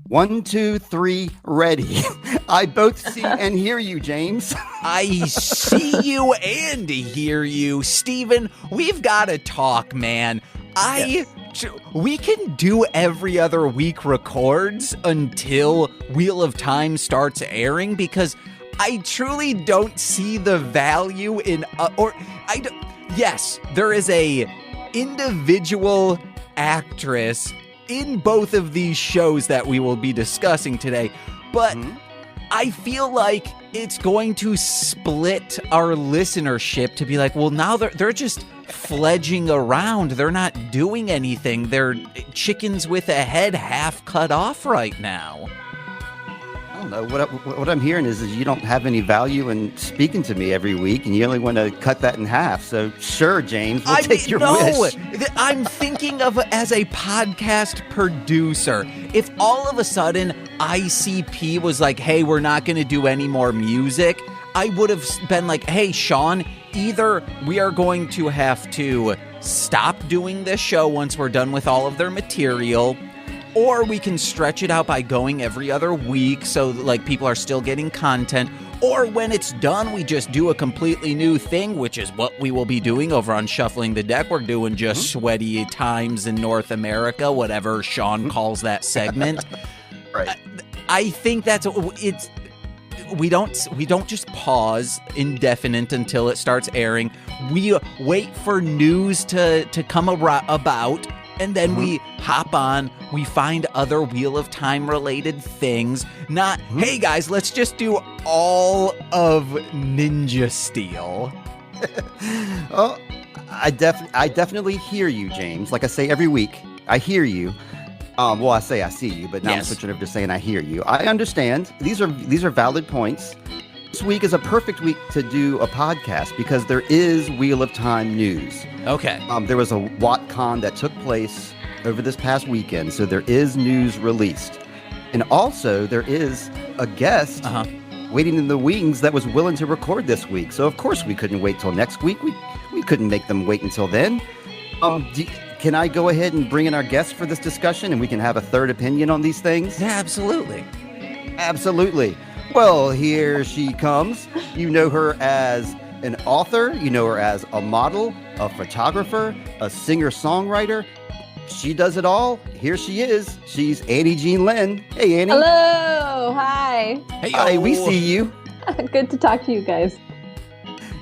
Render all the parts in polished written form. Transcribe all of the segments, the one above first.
1, 2, 3, ready. I both see and hear you, James. I see you and hear you. Steven, we've got to talk, man. We can do every other week records until Wheel of Time starts airing because I truly don't see the value in yes, there is a individual actress in both of these shows that we will be discussing today, but I feel like it's going to split our listenership to be like, well, now they're just fledging around. They're not doing anything. They're chickens with a head half cut off right now. I don't know. What I'm hearing is you don't have any value in speaking to me every week, and you only want to cut that in half. So sure, James, we'll take your wish. I'm thinking of as a podcast producer. If all of a sudden ICP was like, hey, we're not going to do any more music, I would have been like, hey, Sean, either we are going to have to stop doing this show once we're done with all of their material, or we can stretch it out by going every other week so like people are still getting content. Or when it's done, we just do a completely new thing, which is what we will be doing over on Shuffling the Deck. We're doing just sweaty times in North America, whatever Sean calls that segment. Right. I think we don't just pause indefinite until it starts airing. We wait for news to come about. And then we hop on, we find other Wheel of Time related things. Not, hey guys, let's just do all of Ninja Steel. Oh, I definitely hear you, James. Like I say every week, I hear you. Well, I say I see you, but now I'm switching over to saying I hear you. I understand. These are valid points. This week is a perfect week to do a podcast because there is Wheel of Time news. Okay. There was a WatCon that took place over this past weekend, so there is news released. And also, there is a guest waiting in the wings that was willing to record this week. So, of course, we couldn't wait till next week. We couldn't make them wait until then. Can I go ahead and bring in our guest for this discussion and we can have a third opinion on these things? Yeah, absolutely. Absolutely. Well, here she comes. You know her as an author. You know her as a model, a photographer, a singer-songwriter. She does it all. Here she is. She's Annie Jean Linn. Hey, Annie. Hello. Hi. Hey, hi. We see you. Good to talk to you guys.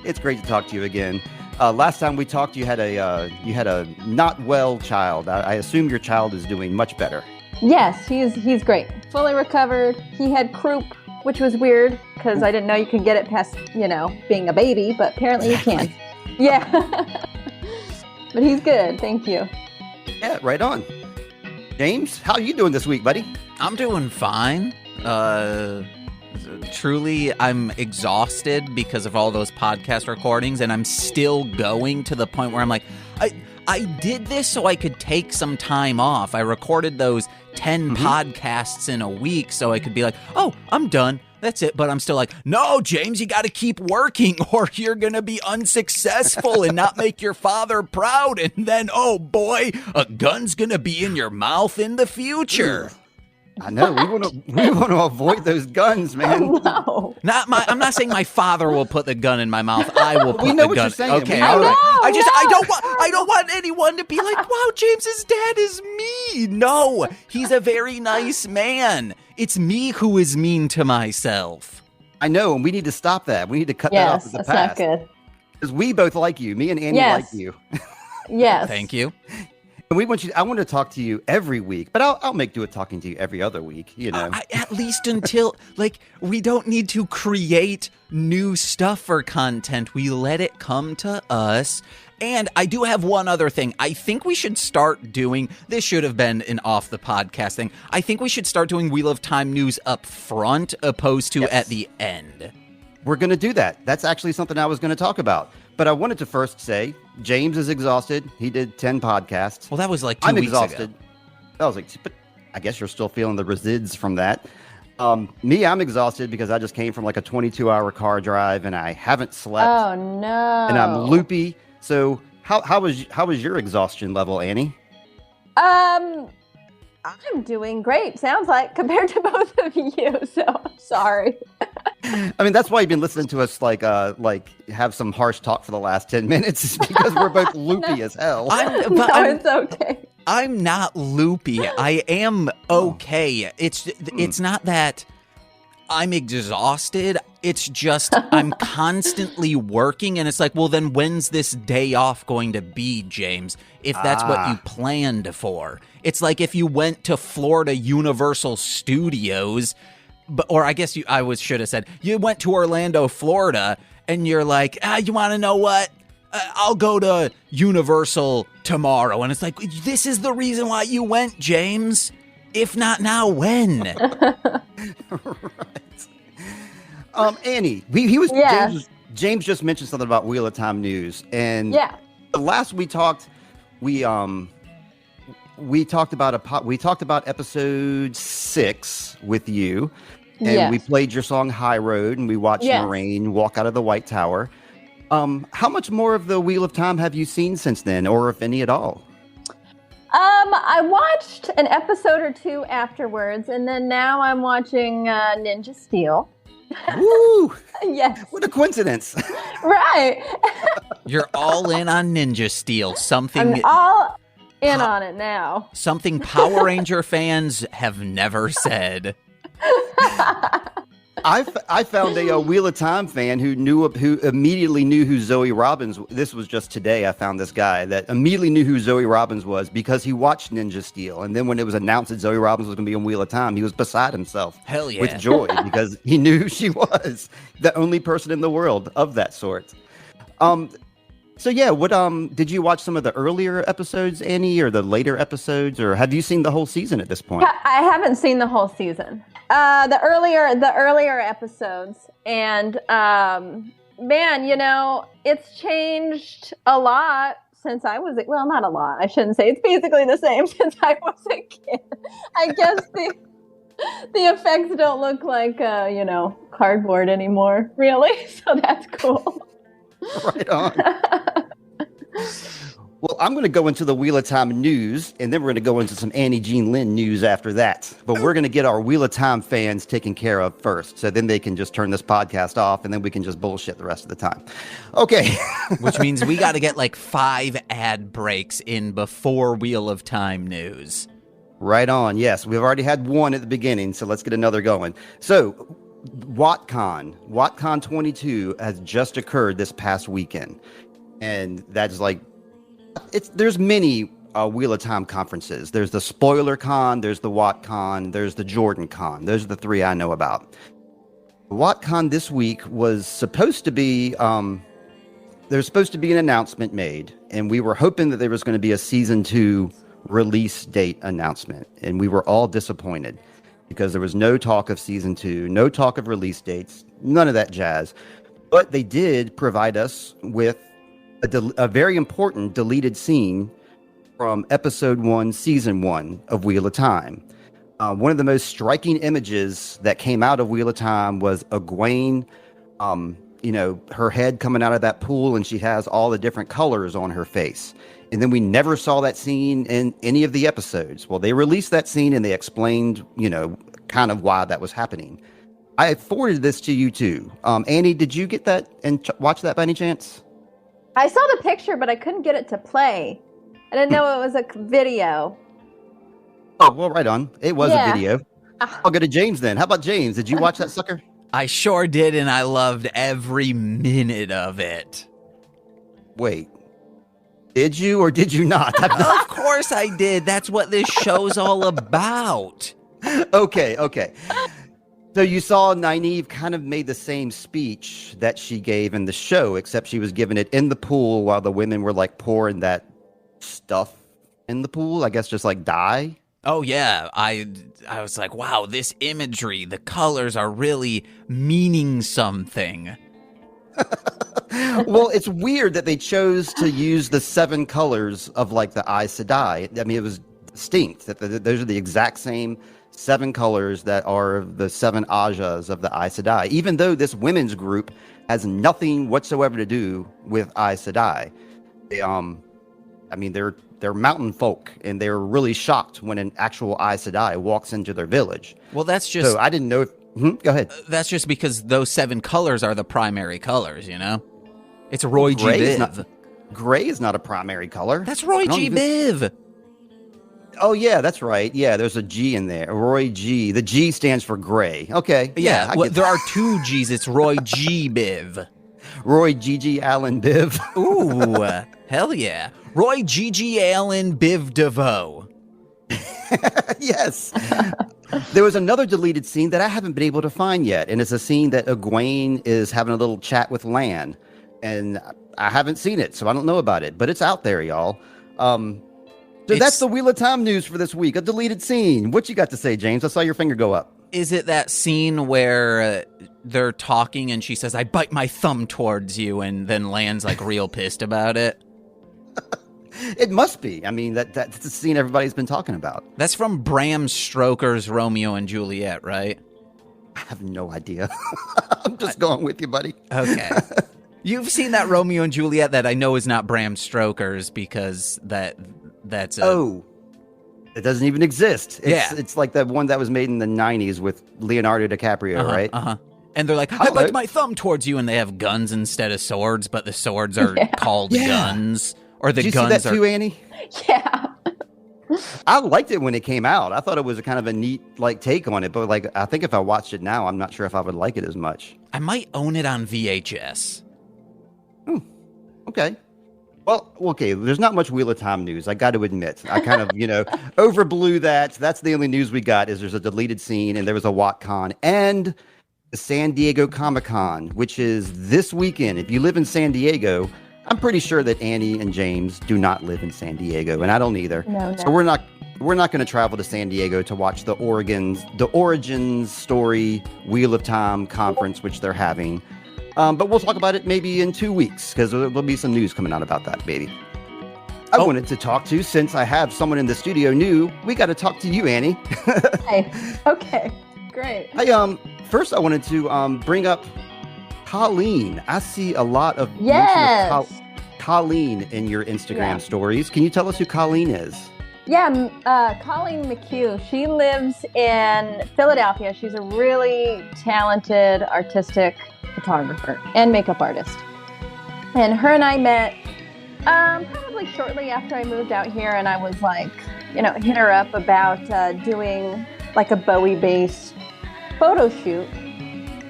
It's great to talk to you again. Last time we talked, you had a not well child. I assume your child is doing much better. Yes, he's great. Fully recovered. He had croup, which was weird because I didn't know you could get it past, being a baby, but apparently you can. Yeah. But he's good. Thank you. Yeah, right on. James, how are you doing this week, buddy? I'm doing fine. Truly, I'm exhausted because of all those podcast recordings, and I'm still going to the point where I'm like, I did this so I could take some time off. I recorded those 10 podcasts in a week so I could be like, oh, I'm done. That's it. But I'm still like, no, James, you got to keep working or you're going to be unsuccessful and not make your father proud. And then, oh boy, a gun's going to be in your mouth in the future. I know. We want to avoid those guns, man. No. I'm not saying my father will put the gun in my mouth. I will put We know the what gun. you're saying. Okay, We all know. right. No, I don't want anyone to be like, wow, James's dad is mean. No, he's a very nice man. It's me who is mean to myself. I know, and we need to stop that. We need to cut that off at the that's past. not good. Because we both like you. Me and Annie like you. Yes. Thank you. And I want to talk to you every week, but I'll make do with talking to you every other week, At least until, we don't need to create new stuff for content. We let it come to us. And I do have one other thing. I think we should start doing, this should have been an off the podcast thing. I think we should start doing Wheel of Time news up front opposed to at the end. We're going to do that. That's actually something I was going to talk about. But I wanted to first say, James is exhausted. He did 10 podcasts. Well, that was like 2 I'm weeks exhausted. ago. I was like, but I guess you're still feeling the resids from that. Me, I'm exhausted because I just came from like a 22-hour car drive and I haven't slept. Oh no. And I'm loopy. So how was your exhaustion level, Annie? I'm doing great. Sounds like compared to both of you. So I'm sorry. I mean, that's why you've been listening to us like have some harsh talk for the last 10 minutes is because we're both loopy as hell. It's okay. I'm not loopy. I am okay. It's not that I'm exhausted. It's just I'm constantly working, and it's like, well, then when's this day off going to be, James? If that's what you planned for. It's like if you went to Florida Universal Studios, or I guess should have said you went to Orlando, Florida, and you're like, you want to know what? I'll go to Universal tomorrow. And it's like, this is the reason why you went, James. If not now, when? Right. Annie, he was Yes. James just mentioned something about Wheel of Time news, and the last we talked, we talked about episode 6 with you, and we played your song High Road, and we watched Moraine walk out of the White Tower. How much more of the Wheel of Time have you seen since then, or if any at all? I watched an episode or 2 afterwards, and then now I'm watching Ninja Steel. Woo! Yes. What a coincidence. Right. You're all in on Ninja Steel. I'm all in on it now. Something Power Ranger fans have never said. I found a Wheel of Time fan who immediately knew who Zoe Robins. This was just today. I found this guy that immediately knew who Zoe Robins was because he watched Ninja Steel, and then when it was announced that Zoe Robins was going to be on Wheel of Time, he was beside himself. Hell yeah. With joy because he knew who she was, the only person in the world of that sort. So yeah, what did you watch some of the earlier episodes, Annie, or the later episodes, or have you seen the whole season at this point? I haven't seen the whole season. The earlier episodes, and man, it's chinged a lot since I was not a lot. I shouldn't say. It's basically the same since I was a kid. I guess the effects don't look like cardboard anymore, really. So that's cool. Right on. Well, I'm going to go into the Wheel of Time news, and then we're going to go into some Annie Jean Linn news after that. But we're going to get our Wheel of Time fans taken care of first, so then they can just turn this podcast off, and then we can just bullshit the rest of the time. Okay. Which means we got to get like 5 ad breaks in before Wheel of Time news. Right on. Yes, we've already had one at the beginning, so let's get another going. So, WotCon 22 has just occurred this past weekend, and that's like there's many Wheel of Time conferences. There's the Spoiler Con, there's the WotCon, there's the Jordan Con. Those are the 3 I know about. WotCon this week was supposed to be there's supposed to be an announcement made, and we were hoping that there was going to be a season 2 release date announcement, and we were all disappointed because there was no talk of season 2, no talk of release dates, none of that jazz. But they did provide us with a very important deleted scene from episode 1, season 1 of Wheel of Time. One of the most striking images that came out of Wheel of Time was Egwene, her head coming out of that pool, and she has all the different colors on her face. And then we never saw that scene in any of the episodes. Well, they released that scene and they explained, kind of why that was happening. I forwarded this to you too. Annie, did you get that and watch that by any chance? I saw the picture, but I couldn't get it to play. I didn't know it was a video. Oh, well, right on. It was a video. I'll go to James then. How about James? Did you watch that sucker? I sure did, and I loved every minute of it. Wait. Did you or did you not? Of course I did. That's what this show's all about. Okay. So you saw Nynaeve kind of made the same speech that she gave in the show, except she was giving it in the pool while the women were like pouring that stuff in the pool. I guess just like dye. Oh yeah, I was like, wow, this imagery, the colors are really meaning something. Well, it's weird that they chose to use the 7 colors of like the Aes Sedai. I mean, it was distinct that those are the exact same 7 colors that are the 7 Ajas of the Aes Sedai, even though this women's group has nothing whatsoever to do with Aes Sedai. They're they're mountain folk, and they're really shocked when an actual Aes Sedai walks into their village. Well, that's just... So I didn't know if... Go ahead. That's just because those 7 colors are the primary colors, you know? It's Roy G. Biv. Gray is not a primary color. That's Roy G. Biv. Oh, yeah, that's right. Yeah, there's a G in there. Roy G. The G stands for gray. Okay. Yeah, well, there are 2 G's. It's Roy G. Biv. Roy G.G. Allen Biv. Ooh, hell yeah. Roy G.G. Allen Biv DeVoe. Yes. There was another deleted scene that I haven't been able to find yet, and it's a scene that Egwene is having a little chat with Lan, and I haven't seen it, so I don't know about it, but it's out there, y'all. So that's the Wheel of Time news for this week, a deleted scene. What you got to say, James? I saw your finger go up. Is it that scene where they're talking and she says, I bite my thumb towards you, and then Lan's like real pissed about it? It must be. I mean, that's the scene everybody's been talking about. That's from Bram Stoker's Romeo and Juliet, right? I have no idea. I'm just going with you, buddy. Okay. You've seen that Romeo and Juliet that I know is not Bram Stoker's because that's a... Oh, it doesn't even exist. It's like that one that was made in the 90s with Leonardo DiCaprio, right? Uh-huh. And they're like, I bite my thumb towards you, and they have guns instead of swords, but the swords are called guns. Or the Did you guns see that too, Annie? Yeah. I liked it when it came out. I thought it was a kind of a neat take on it, but I think if I watched it now, I'm not sure if I would like it as much. I might own it on VHS. Okay. Well, okay, there's not much Wheel of Time news, I got to admit. I kind of, overblew that. That's the only news we got is there's a deleted scene, and there was a WatCon and the San Diego Comic-Con, which is this weekend. If you live in San Diego, I'm pretty sure that Annie and James do not live in San Diego, and I don't either. No. So we're not going to travel to San Diego to watch the Origins Story Wheel of Time conference, which they're having. But we'll talk about it maybe in 2 weeks, because there'll be some news coming out about that, baby. I wanted to talk to, since I have someone in the studio new, we got to talk to you, Annie. Hey. Okay. Great. First I wanted to bring up Colleen. I see a lot of Yes. mention of Colleen in your Instagram stories. Can you tell us who Colleen is? Yeah, Colleen McHugh. She lives in Philadelphia. She's a really talented artistic photographer and makeup artist. And her and I met probably shortly after I moved out here, and I was like, hit her up about doing like a Bowie-based photo shoot.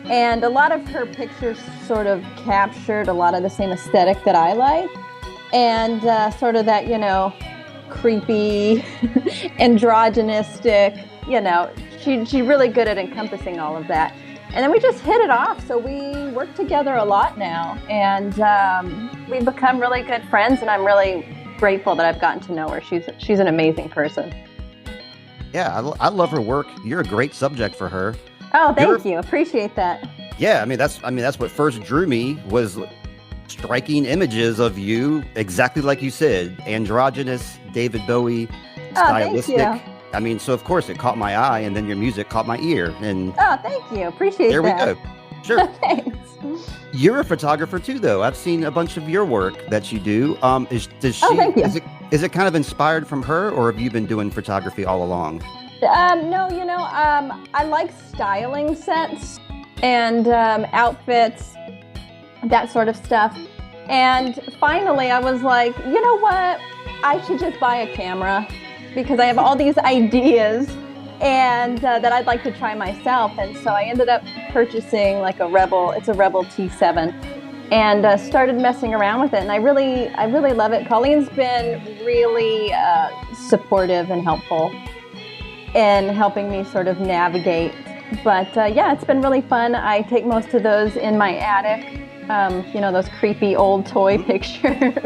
And a lot of her pictures sort of captured a lot of the same aesthetic that I like. And sort of that, creepy, androgynistic, she's really good at encompassing all of that. And then we just hit it off. So we work together a lot now. And we've become really good friends. And I'm really grateful that I've gotten to know her. She's an amazing person. Yeah, I love her work. You're a great subject for her. Oh, thank you. Appreciate that. Yeah, that's what first drew me, was striking images of you, exactly like you said, androgynous, David Bowie, stylistic. Thank you. So of course it caught my eye, and then your music caught my ear. And thank you. Appreciate that. There we go. Sure. Thanks. You're a photographer too, though. I've seen a bunch of your work that you do. Thank you. Is it kind of inspired from her, or have you been doing photography all along? No, I like styling sets and outfits, that sort of stuff. And finally, I was like, you know what? I should just buy a camera, because I have all these ideas and that I'd like to try myself. And so I ended up purchasing like a Rebel T7 and started messing around with it. And I really love it. Colleen's been really supportive and helpful in helping me sort of navigate. But it's been really fun. I take most of those in my attic, those creepy old toy pictures.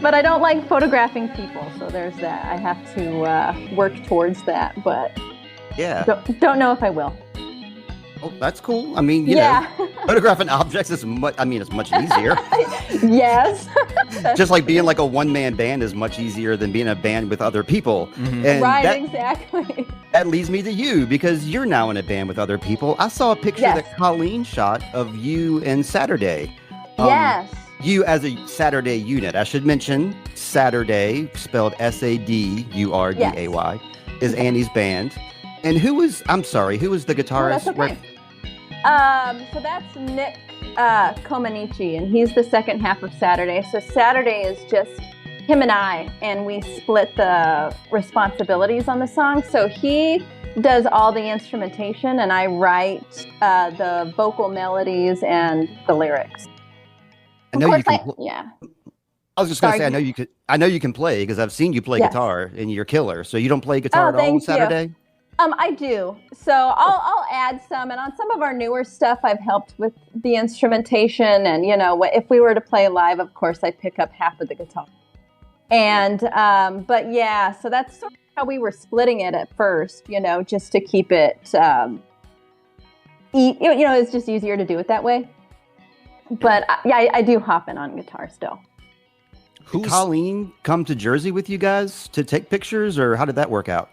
But I don't like photographing people, so there's that. I have to work towards that, but don't know if I will. Oh, that's cool. You know, photographing objects is it's much easier. Yes. Just like being like a one-man band is much easier than being a band with other people. Mm-hmm. And exactly. That leads me to you, because you're now in a band with other people. I saw a picture that Colleen shot of you and Sadurday. Yes. you as a Sadurday unit. I should mention Sadurday, spelled Sadurday, is Annie's band. And who was the guitarist? Oh, that's okay. So that's Nick Comanici, and he's the second half of Sadurday. So Sadurday is just him and I, and we split the responsibilities on the song. So he does all the instrumentation, and I write the vocal melodies and the lyrics. I know you can. I was just going to say, Sorry. I know you can play because I've seen you play guitar, and you're killer. So you don't play guitar at all on Saturday? I do. So I'll add some, and on some of our newer stuff, I've helped with the instrumentation. And if we were to play live, of course, I'd pick up half of the guitar. And but yeah, so that's sort of how we were splitting it at first. Just to keep it. It's just easier to do it that way. But I do hop in on guitar still. Did Colleen come to Jersey with you guys to take pictures, or how did that work out?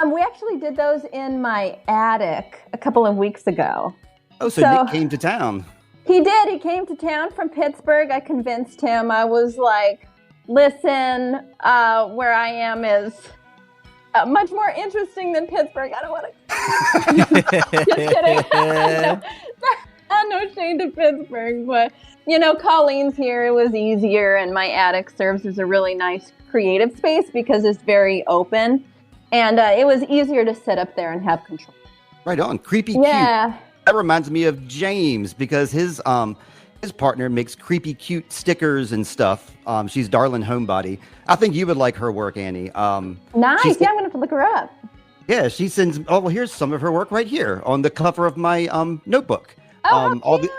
We actually did those in my attic a couple of weeks ago. Oh, so Nick came to town. He did. He came to town from Pittsburgh. I convinced him. I was like, listen, where I am is much more interesting than Pittsburgh. I don't want to... Just kidding. No shade to Pittsburgh, but, Colleen's here. It was easier, and my attic serves as a really nice creative space because it's very open. And it was easier to sit up there and have control. Right on. Creepy cute. That reminds me of James because his partner makes creepy cute stickers and stuff. She's Darlin Homebody. I think you would like her work, Annie. Nice. I'm going to have to look her up. Yeah, she sends... Oh, well, here's some of her work right here on the cover of my notebook. Oh, how cute.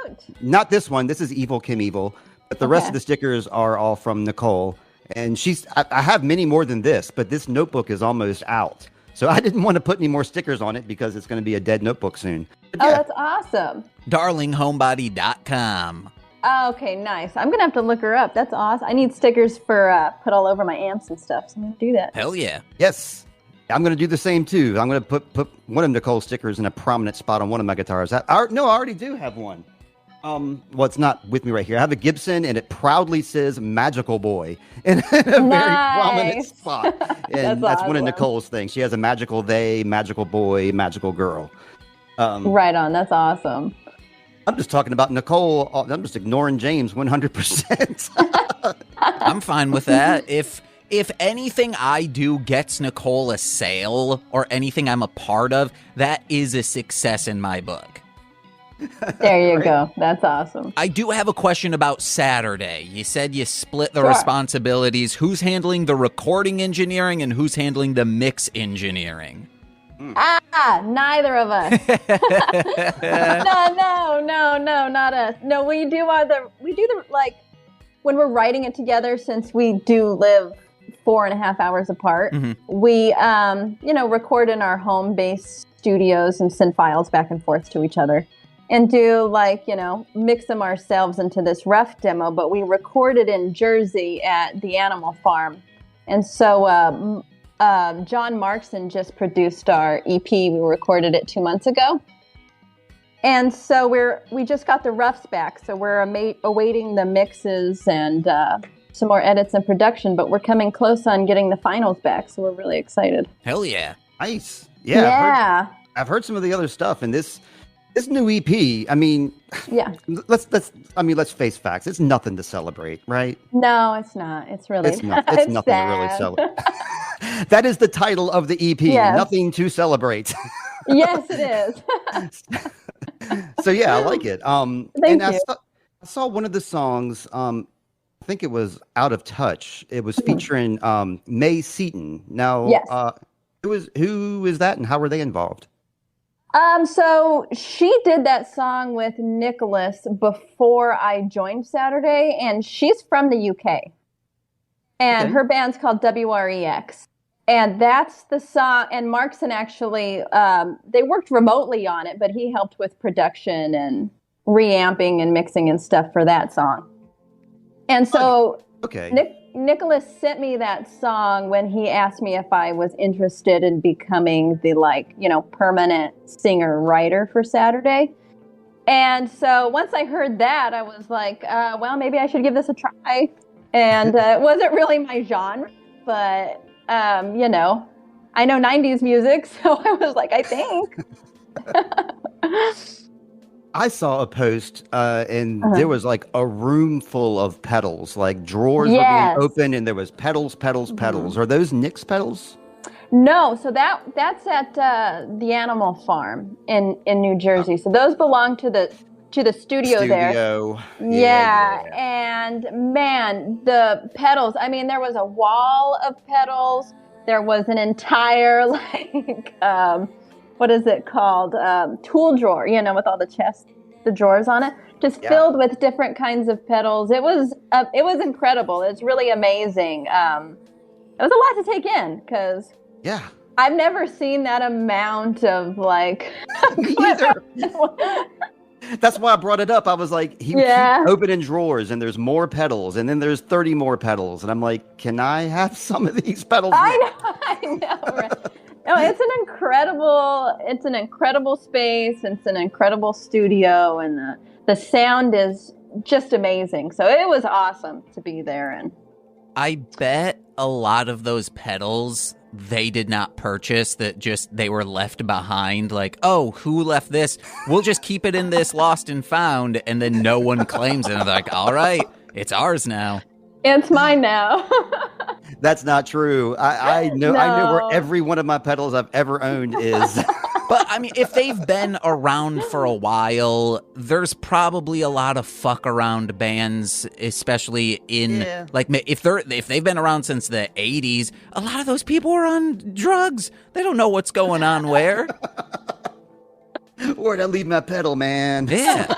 Not this one. This is Evil Kim Evil. But the rest of the stickers are all from Nicole. And I have many more than this, but this notebook is almost out. So I didn't want to put any more stickers on it because it's going to be a dead notebook soon. Oh, that's awesome. darlinghomebody.com. Okay, nice. I'm going to have to look her up. That's awesome. I need stickers for put all over my amps and stuff, so I'm going to do that. Hell yeah. Yes. I'm going to do the same, too. I'm going to put one of Nicole's stickers in a prominent spot on one of my guitars. I already do have one. Well, it's not with me right here. I have a Gibson, and it proudly says "Magical Boy" in a very prominent spot. And that's one of Nicole's things. She has a magical they, magical boy, magical girl. Right on. That's awesome. I'm just talking about Nicole. I'm just ignoring James 100%. I'm fine with that. If anything I do gets Nicole a sale or anything I'm a part of, that is a success in my book. There you go. That's awesome. I do have a question about Sadurday. You said you split the responsibilities. Who's handling the recording engineering and who's handling the mix engineering? Neither of us. No, not us. No, we do the like when we're writing it together, since we do live 4.5 hours apart, we record in our home-based studios and send files back and forth to each other. And do mix them ourselves into this rough demo, but we recorded in Jersey at the Animal Farm. And so John Markson just produced our EP. We recorded it 2 months ago. And so we just got the roughs back. So we're awaiting the mixes and some more edits and production, but we're coming close on getting the finals back. So we're really excited. Hell yeah. Nice. Yeah. I've heard some of the other stuff, and this new EP, I mean, let's face facts. It's nothing to celebrate, right? No, it's not. It's really it's nothing to really celebrate. That is the title of the EP. Yes. Nothing to celebrate. Yes, it is. So yeah, I like it. Thank you. I saw one of the songs. I think it was Out of Touch. It was featuring May Seaton. Now, yes. Who is that, and how were they involved? So she did that song with Nicholas before I joined Sadurday, and she's from the UK. And her band's called WREX. And that's the song. And Markson actually, they worked remotely on it, but he helped with production and reamping and mixing and stuff for that song. And so Nicholas sent me that song when he asked me if I was interested in becoming the permanent singer-writer for Sadurday. And so once I heard that, I was like, well, maybe I should give this a try. And it wasn't really my genre, but, you know, I know 90s music, so I was like, I think. I saw a post, and there was like a room full of pedals, like drawers were being open, and there was pedals. Are those Nick's pedals? No, so that's at the Animal Farm in New Jersey. So those belong to the studio there. Yeah, and man, the pedals. I mean, there was a wall of pedals. There was an entire like what is it called? Tool drawer, you know, with all the drawers on it, just filled with different kinds of pedals. It was incredible. It's really amazing. It was a lot to take in because I've never seen that amount of like. Me either. That's why I brought it up. I was like, he keeps opening drawers, and there's more pedals, and then there's 30 more pedals, and I'm like, can I have some of these pedals? I know. Right? No, it's an incredible space. It's an incredible studio, and the sound is just amazing. So it was awesome to be there. And I bet a lot of those pedals they did not purchase, that just they were left behind. Like, oh, who left this? We'll just keep it in this lost and found, and then no one claims it. And they're like, all right, it's ours now. It's mine now. That's not true. I know where every one of my pedals I've ever owned is. But I mean, if they've been around for a while, there's probably a lot of fuck around bands, especially in like if they've been around since the 80s. A lot of those people are on drugs. They don't know what's going on where. Where'd I leave my pedal, man? Yeah.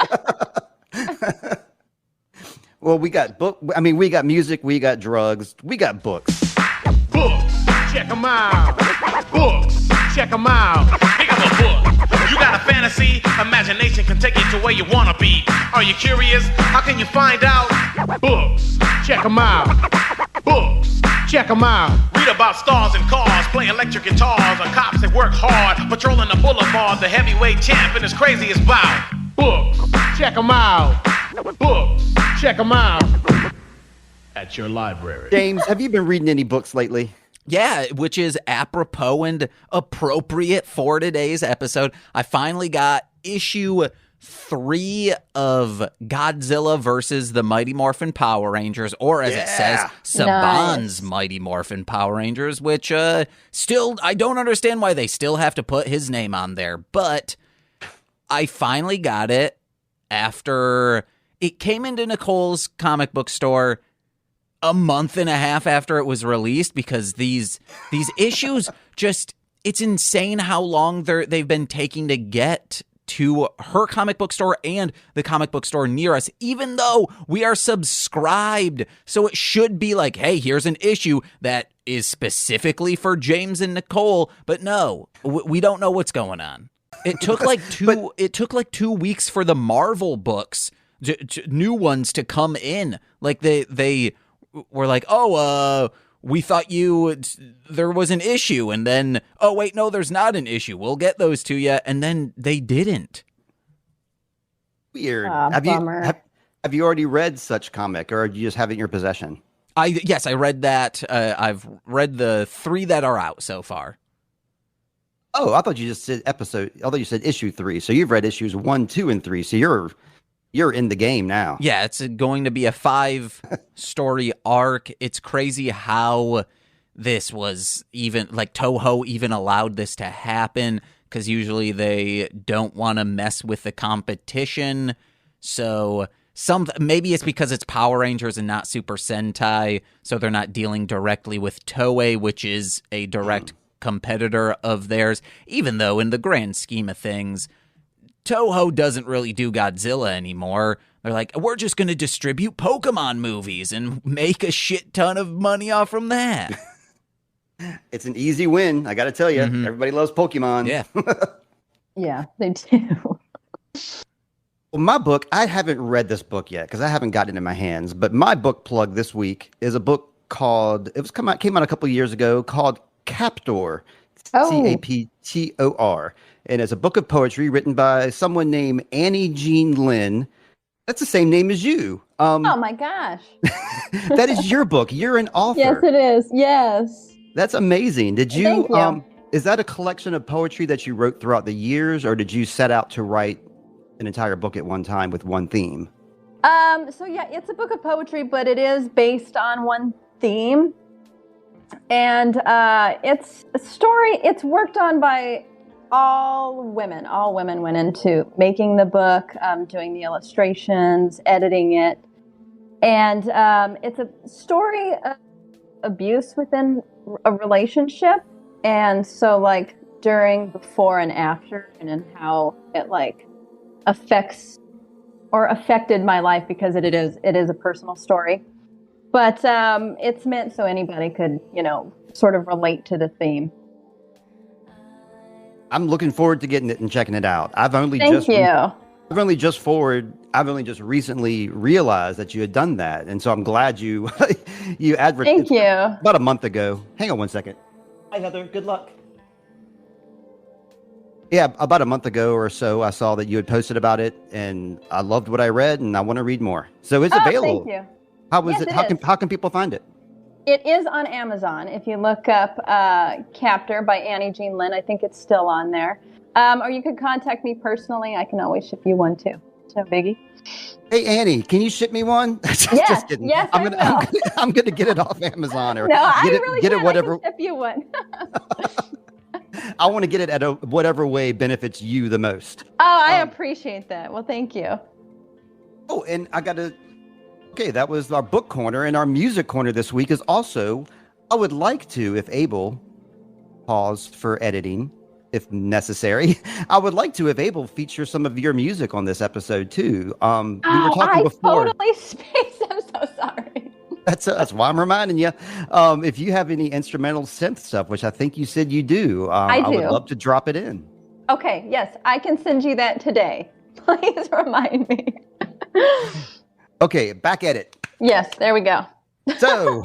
Well, we got we got music, we got drugs, we got books. Books, check them out. Books, check them out. Pick up a book. You got a fantasy, imagination can take you to where you want to be. Are you curious? How can you find out? Books, check them out. Books, check them out. Read about stars and cars, play electric guitars, or cops that work hard, patrolling the boulevard, the heavyweight champ and his craziest bout. Books, check them out. Books, check them out. At your library. James, have you been reading any books lately? Yeah, which is apropos and appropriate for today's episode. I finally got issue 3 of Godzilla versus the Mighty Morphin Power Rangers, or as it says, Saban's Mighty Morphin Power Rangers, which still, I don't understand why they still have to put his name on there, but I finally got it after it came into Nicole's comic book store a month and a half after it was released, because these issues just, it's insane how long they've been taking to get to her comic book store and the comic book store near us, even though we are subscribed. So it should be like, hey, here's an issue that is specifically for James and Nicole, but no, we don't know what's going on. It took like like 2 weeks for the Marvel books, new ones, to come in. Like they were like, oh, we thought there was an issue, and then, oh wait, no, there's not an issue. We'll get those to you, and then they didn't. Weird. Have you already read such comic, or do you just have it in your possession? Yes, I read that. I've read the 3 that are out so far. Oh, I thought you just said although you said issue 3. So you've read issues 1, 2, and 3. So you're in the game now. Yeah, it's going to be a 5-story arc. It's crazy how this was even, like, Toho even allowed this to happen, because usually they don't want to mess with the competition. So maybe it's because it's Power Rangers and not Super Sentai, so they're not dealing directly with Toei, which is a direct competitor of theirs, even though in the grand scheme of things, Toho doesn't really do Godzilla anymore. They're like, we're just going to distribute Pokemon movies and make a shit ton of money off from that. It's an easy win, I got to tell you. Mm-hmm. Everybody loves Pokemon. Yeah. Yeah, they do. Well, my book, I haven't read this book yet because I haven't gotten it in my hands. But my book plug this week is a book called, came out a couple of years ago, called Captor. Oh. Captor. And it's a book of poetry written by someone named Annie Jean Linn. That's the same name as you. Oh my gosh. That is your book. You're an author. Yes, it is. Yes. That's amazing. Did you, Thank you. Is that a collection of poetry that you wrote throughout the years, or did you set out to write an entire book at one time with one theme? So yeah, it's a book of poetry, but it is based on one theme. And it's a story, it's worked on by all women. All women went into making the book, doing the illustrations, editing it. And it's a story of abuse within a relationship. And so like during, before, and after, and how it like affected my life, because it is a personal story. But it's meant so anybody could, sort of relate to the theme. I'm looking forward to getting it and checking it out. I've only just recently realized that you had done that, and so I'm glad you you advertised. Thank you. About a month ago. Hang on one second. Hi Heather. Good luck. Yeah, about a month ago or so, I saw that you had posted about it, and I loved what I read, and I want to read more. So it's available. Thank you. How was Yes, it? it How can people find it? It is on Amazon. If you look up Captor by Annie Jean Linn, I think it's still on there. Or you could contact me personally. I can always ship you one too. No biggie. Hey Annie, can you ship me one? Yes, Just kidding. yes, I'm gonna get it off Amazon or no, I get it, really get can. it whatever. I can ship you one. I want to get it at whatever way benefits you the most. Oh, I appreciate that. Well, thank you. Oh, and okay, that was our book corner, and our music corner this week is also, I would like to, if able, pause for editing, if necessary. I would like to, if able, feature some of your music on this episode too. We were talking before. I totally spaced. I'm so sorry. That's why I'm reminding you. If you have any instrumental synth stuff, which I think you said you do, I would love to drop it in. Okay, yes, I can send you that today. Please remind me. Okay, back at it. Yes, there we go. So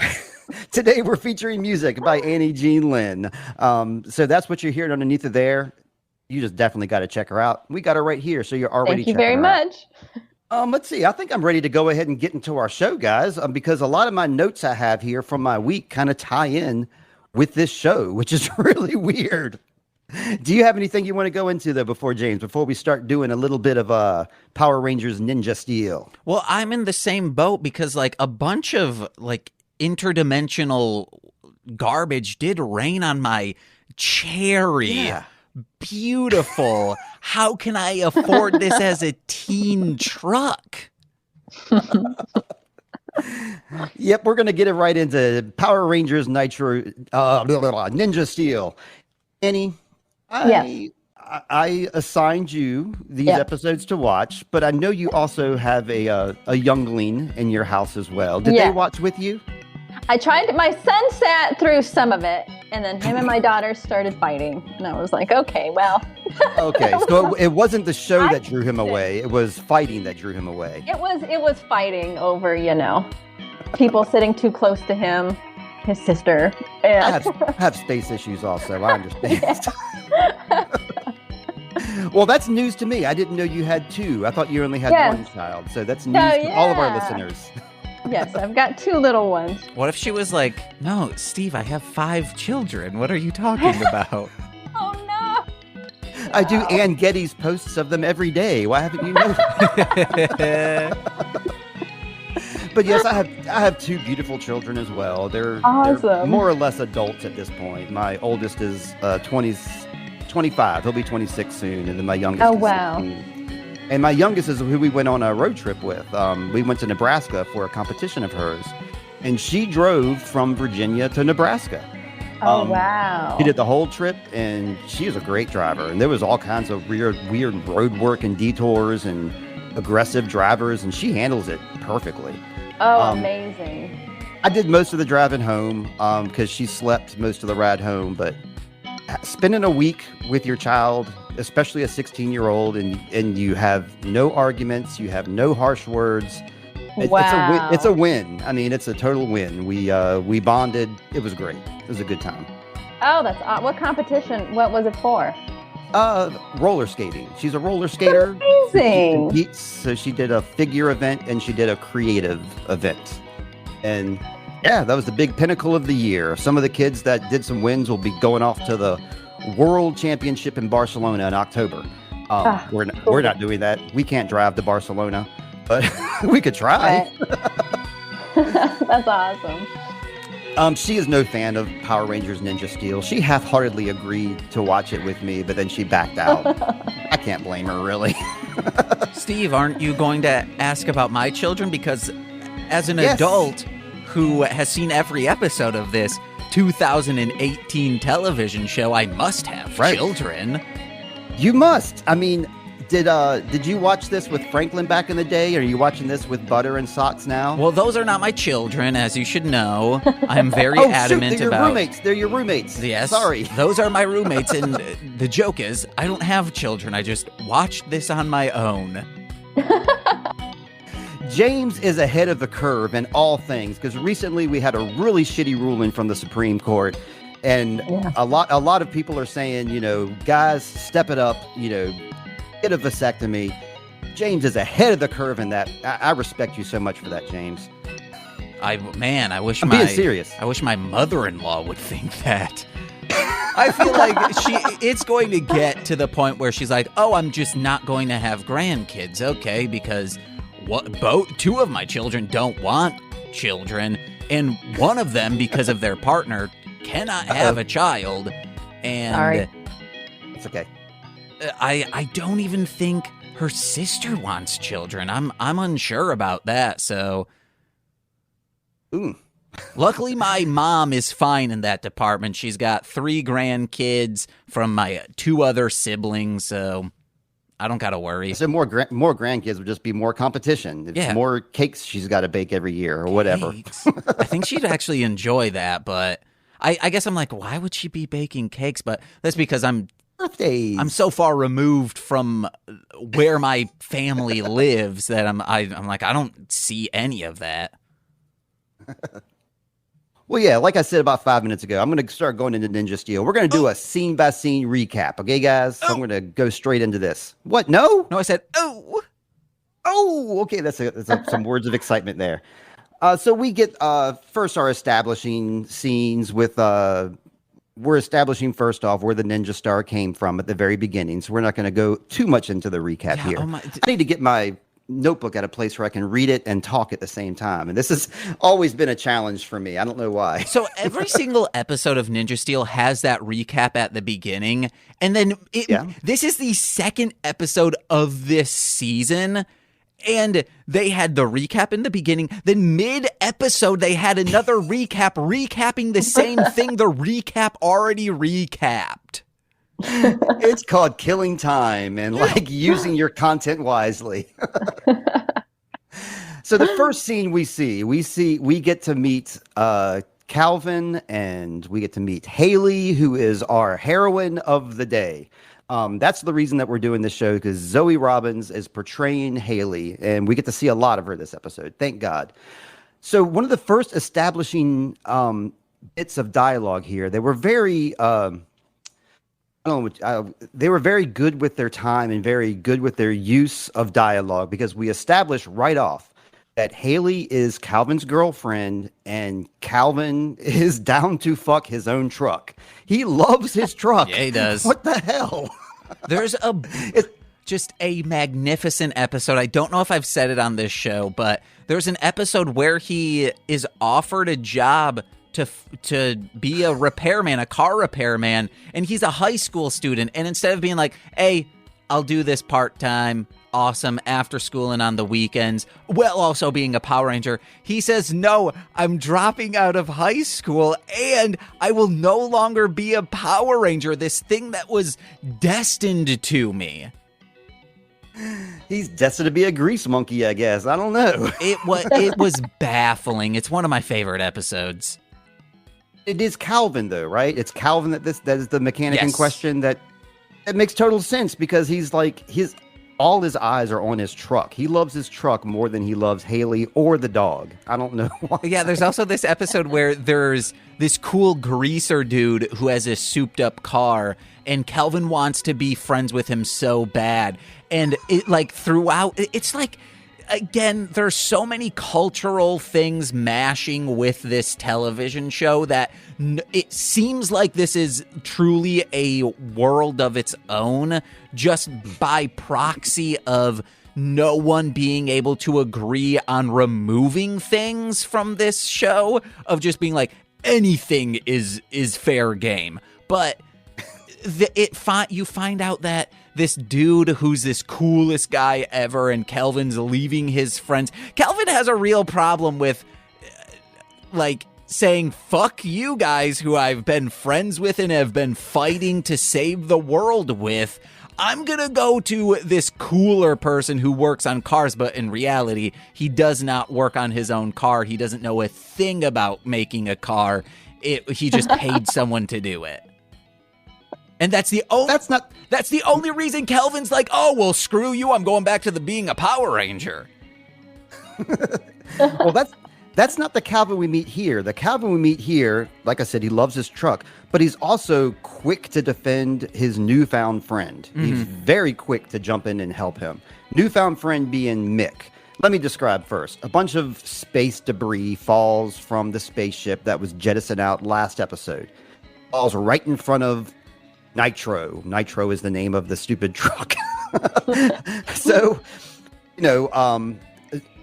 today we're featuring music by Annie Jean Linn. So that's what you're hearing underneath of there. You just definitely got to check her out. We got her right here, so you're already Thank you checking very her out. much. Let's see. I think I'm ready to go ahead and get into our show, guys, because a lot of my notes I have here from my week kind of tie in with this show, which is really weird. Do you have anything you want to go into, though, before we start doing a little bit of Power Rangers Ninja Steel? Well, I'm in the same boat because like a bunch of like interdimensional garbage did rain on my cherry. Yeah. Beautiful. How can I afford this as a teen truck? Yep, we're going to get it right into Power Rangers Nitro Ninja Steel. Annie, I assigned you these episodes to watch, but I know you also have a youngling in your house as well. Did they watch with you? I tried. My son sat through some of it, and then him and my daughter started fighting, and I was like, okay, well. Okay, so it wasn't the show that drew him away; it was fighting that drew him away. It was fighting over, people sitting too close to him, his sister. I have space issues also. I understand. Well, that's news to me. I didn't know you had two. I thought you only had one child. So that's news to all of our listeners. Yes, I've got two little ones. What if she was like, no, Steve, I have 5 children. What are you talking about? Oh, no. I do Ann Getty's posts of them every day. Why haven't you noticed? But yes, I have 2 beautiful children as well. They're more or less adults at this point. My oldest is 25. He'll be 26 soon. And then my youngest is 16. And my youngest is who we went on a road trip with. We went to Nebraska for a competition of hers. And she drove from Virginia to Nebraska. Oh, wow. She did the whole trip, and she is a great driver. And there was all kinds of weird road work and detours and aggressive drivers, and she handles it perfectly. Oh, amazing. I did most of the driving home because she slept most of the ride home. But spending a week with your child, especially a 16-year-old, and you have no arguments, you have no harsh words. It's a win. I mean, it's a total win. We bonded. It was great. It was a good time. Oh, that's odd. What competition? What was it for? Roller skating. She's a roller skater. Amazing. So she did a figure event and she did a creative event. And yeah, that was the big pinnacle of the year. Some of the kids that did some wins will be going off to the World Championship in Barcelona in October. We're not doing that. We can't drive to Barcelona, but we could try. That's awesome. She is no fan of Power Rangers Ninja Steel. She half-heartedly agreed to watch it with me, but then she backed out. I can't blame her, really. Steve, aren't you going to ask about my children? Because as an Yes. adult who has seen every episode of this 2018 television show, I must have children. You must. I mean, did you watch this with Franklin back in the day? Or are you watching this with Butter and Socks now? Well, those are not my children, as you should know. I'm very adamant they're your about. roommates. They're your roommates. Yes. Sorry. Those are my roommates, and the joke is, I don't have children. I just watched this on my own. James is ahead of the curve in all things because recently we had a really shitty ruling from the Supreme Court, and a lot of people are saying, guys, step it up, get a vasectomy. James is ahead of the curve in that. I respect you so much for that, James. I wish I'm being serious. I wish my mother-in-law would think that. I feel like it's going to get to the point where she's like, "Oh, I'm just not going to have grandkids." Okay, because two of my children don't want children, and one of them, because of their partner, cannot have a child. And Sorry. It's okay. I don't even think her sister wants children. I'm unsure about that. So, luckily, my mom is fine in that department. She's got 3 grandkids from my 2 other siblings, so I don't gotta worry. So more grandkids would just be more competition. It's more cakes she's got to bake every year or whatever. I think she'd actually enjoy that, but I guess I'm like, why would she be baking cakes? But that's because Birthdays. I'm so far removed from where my family lives that I'm like, I don't see any of that. Well, yeah, like I said about 5 minutes ago, I'm going to start going into Ninja Steel. We're going to do a scene-by-scene recap, okay, guys? So I'm going to go straight into this. What? No? No, I said, oh. Oh, okay, that's some words of excitement there. So we get first our establishing scenes with... we're establishing first off where the Ninja Star came from at the very beginning, so we're not going to go too much into the recap here. I need to get my notebook at a place where I can read it and talk at the same time, and this has always been a challenge for me. I don't know why. So every single episode of Ninja Steel has that recap at the beginning, and then this is the second episode of this season. And they had the recap in the beginning. Then mid-episode, they had another recapping the same thing the recap already recapped. It's called killing time and using your content wisely. So the first scene we get to meet Calvin, and we get to meet Hayley, who is our heroine of the day. That's the reason that we're doing this show, because Zoe Robins is portraying Hayley, and we get to see a lot of her this episode. Thank God. So one of the first establishing bits of dialogue here, they were very, they were very good with their time and very good with their use of dialogue, because we established right off that Hayley is Calvin's girlfriend and Calvin is down to fuck his own truck. He loves his truck. Yeah, he does. What the hell? There's just a magnificent episode. I don't know if I've said it on this show, but there's an episode where he is offered a job to be a repairman, a car repairman, and he's a high school student. And instead of being like, hey, I'll do this part-time, awesome, after school and on the weekends, while also being a Power Ranger, he says, no, I'm dropping out of high school and I will no longer be a Power Ranger, this thing that was destined to me. He's destined to be a grease monkey, I guess. I don't know. It was baffling. It's one of my favorite episodes. It is Calvin, though, right? It's Calvin that is the mechanic in Yes. question. That makes total sense, because he's like all his eyes are on his truck. He loves his truck more than he loves Hayley or the dog. I don't know why. Yeah, there's also this episode where there's this cool greaser dude who has a souped-up car, and Kelvin wants to be friends with him so bad. And it, like, throughout, it's like, again, there's so many cultural things mashing with this television show that it seems like this is truly a world of its own, just by proxy of no one being able to agree on removing things from this show, of just being like, anything is fair game. But you find out that this dude who's this coolest guy ever, and Kelvin's leaving his friends. Kelvin has a real problem with, like, saying, fuck you guys who I've been friends with and have been fighting to save the world with. I'm gonna go to this cooler person who works on cars, but in reality, he does not work on his own car. He doesn't know a thing about making a car. He just paid someone to do it. And that's the only reason Kelvin's like, oh, well, screw you. I'm going back to being a Power Ranger. Well, that's not the Calvin we meet here. The Calvin we meet here, like I said, he loves his truck, but he's also quick to defend his newfound friend. Mm-hmm. He's very quick to jump in and help him. Newfound friend being Mick. Let me describe first. A bunch of space debris falls from the spaceship that was jettisoned out last episode. Falls right in front of Nitro. Nitro is the name of the stupid truck. So,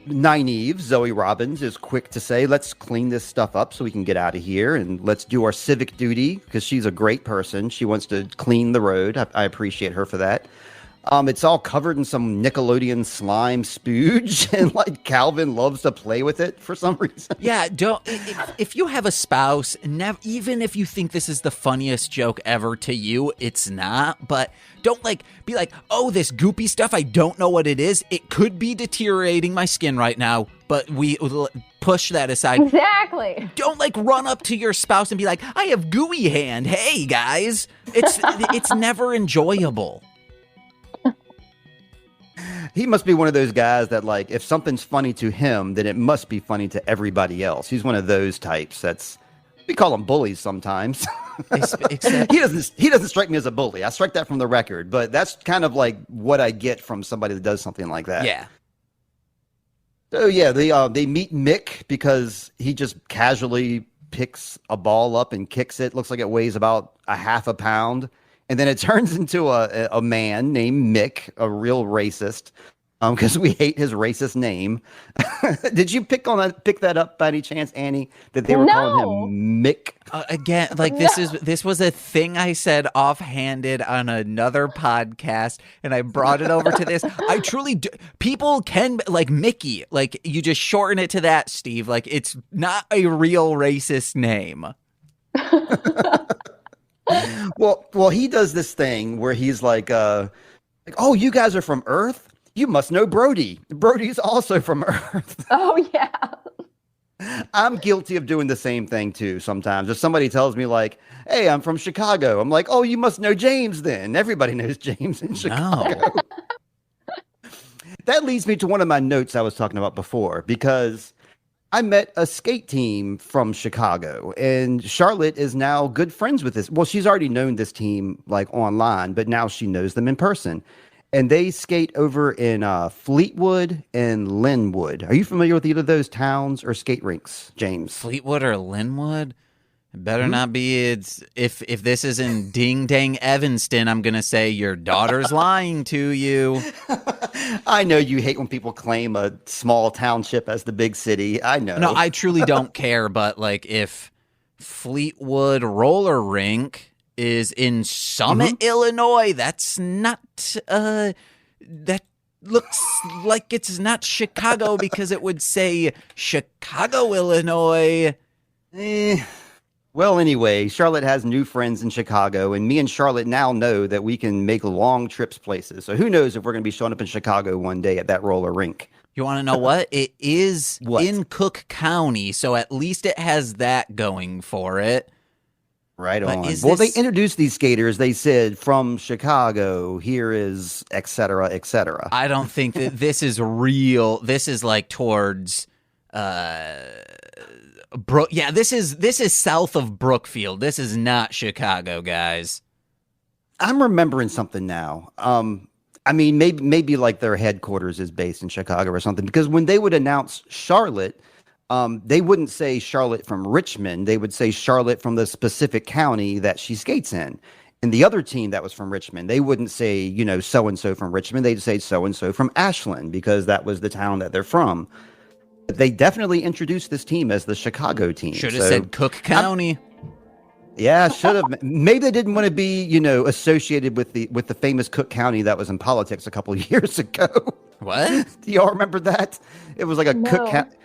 Nynaeve, Zoe Robins, is quick to say, let's clean this stuff up so we can get out of here, and let's do our civic duty, because she's a great person. She wants to clean the road. I appreciate her for that. It's all covered in some Nickelodeon slime spooge, and like Calvin loves to play with it for some reason. Yeah, if you have a spouse, even if you think this is the funniest joke ever to you, it's not. But don't be like, oh, this goopy stuff, I don't know what it is. It could be deteriorating my skin right now, but we push that aside. Exactly. Don't run up to your spouse and be like, I have gooey hand. Hey guys, it's never enjoyable. He must be one of those guys that, like, if something's funny to him, then it must be funny to everybody else. He's one of those types. We call them bullies sometimes. He doesn't strike me as a bully. I strike that from the record, but that's kind of like what I get from somebody that does something like that. Yeah. So yeah, they meet Mick because he just casually picks a ball up and kicks it. Looks like it weighs about a half a pound. And then it turns into a man named Mick, a real racist, because we hate his racist name. Did you pick that up by any chance, Annie? That they were calling him Mick? Again, this was a thing I said offhanded on another podcast, and I brought it over to this. I truly do. People can, like Mickey, like you just shorten it to that, Steve. Like it's not a real racist name. Well, he does this thing where he's like, oh, you guys are from Earth? You must know Brody. Brody's also from Earth. Oh, yeah. I'm guilty of doing the same thing, too, sometimes. If somebody tells me, like, hey, I'm from Chicago, I'm like, oh, you must know James then. Everybody knows James in Chicago. No. That leads me to one of my notes I was talking about before, because I met a skate team from Chicago, and Charlotte is now good friends with this. Well, she's already known this team like online, but now she knows them in person. And they skate over in Fleetwood and Linwood. Are you familiar with either of those towns or skate rinks, James? Fleetwood or Linwood? It better not be. If this is in Ding Dang Evanston, I'm going to say your daughter's lying to you. I know you hate when people claim a small township as the big city. I know. No, I truly don't care. But like if Fleetwood Roller Rink is in Summit, Illinois, that's not, that looks like it's not Chicago because it would say Chicago, Illinois. Well, anyway, Charlotte has new friends in Chicago, and me and Charlotte now know that we can make long trips places. So who knows if we're going to be showing up in Chicago one day at that roller rink. You want to know what? It is in Cook County, so at least it has that going for it. Right But on. is Well, this- they introduced these skaters. They said from Chicago, here is et cetera, et cetera. I don't think that this is real. This is like towards yeah, this is south of Brookfield. This is not Chicago, guys. I'm remembering something now. I mean, maybe like their headquarters is based in Chicago or something, because when they would announce Charlotte, they wouldn't say Charlotte from Richmond. They would say Charlotte from the specific county that she skates in. And the other team that was from Richmond, they wouldn't say, you know, so-and-so from Richmond. They'd say so-and-so from Ashland, because that was the town that they're from. But they definitely introduced this team as the Chicago team. Should have said Cook County. Yeah, should have. Maybe they didn't want to be, you know, associated with the famous Cook County that was in politics a couple of years ago. What? Do y'all remember that? It was like a No. Cook County.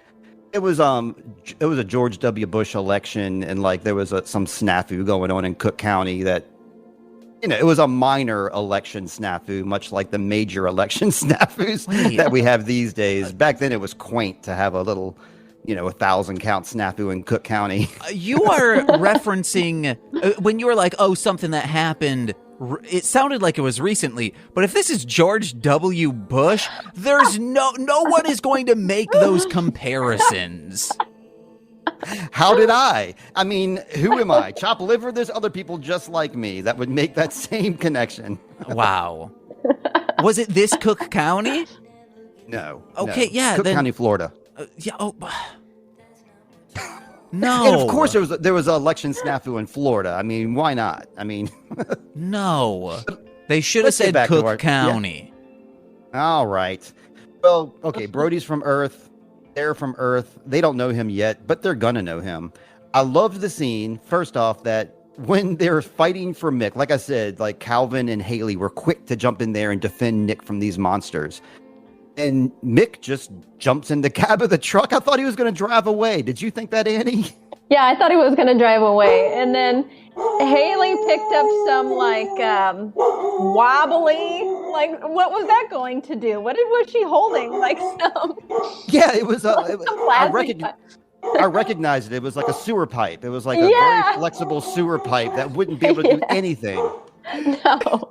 It was a George W. Bush election, and like there was some snafu going on in Cook County that, you know, it was a minor election snafu, much like the major election snafus that we have these days. Back then, it was quaint to have a little, you know, 1,000 count snafu in Cook County. You are referencing when you were like, oh, something that happened. It sounded like it was recently, but if this is George W. Bush, there's no one is going to make those comparisons. How did I? I mean, who am I? Chop liver? There's other people just like me that would make that same connection. Wow. Was it this Cook County? No. Okay, no. yeah, Cook then- County, Florida. Yeah. Oh. No. And of course, there was an election snafu in Florida. I mean, why not? I mean, No. They should have Let's get said back to Cook our- County. all right. Well, okay. Brody's from Earth. They're from Earth. They don't know him yet, but they're gonna know him. I loved the scene. First off, that when they're fighting for Mick, like I said, like Calvin and Hayley were quick to jump in there and defend Nick from these monsters. And Mick just jumps in the cab of the truck. I thought he was going to drive away. Did you think that, Annie? Yeah, I thought he was going to drive away. And then Hayley picked up some wobbly, what was that going to do? What was she holding? Like some Yeah, it was. some I plastic. recognized it. It was like a sewer pipe. It was like a Yeah. very flexible sewer pipe that wouldn't be able to do anything. No.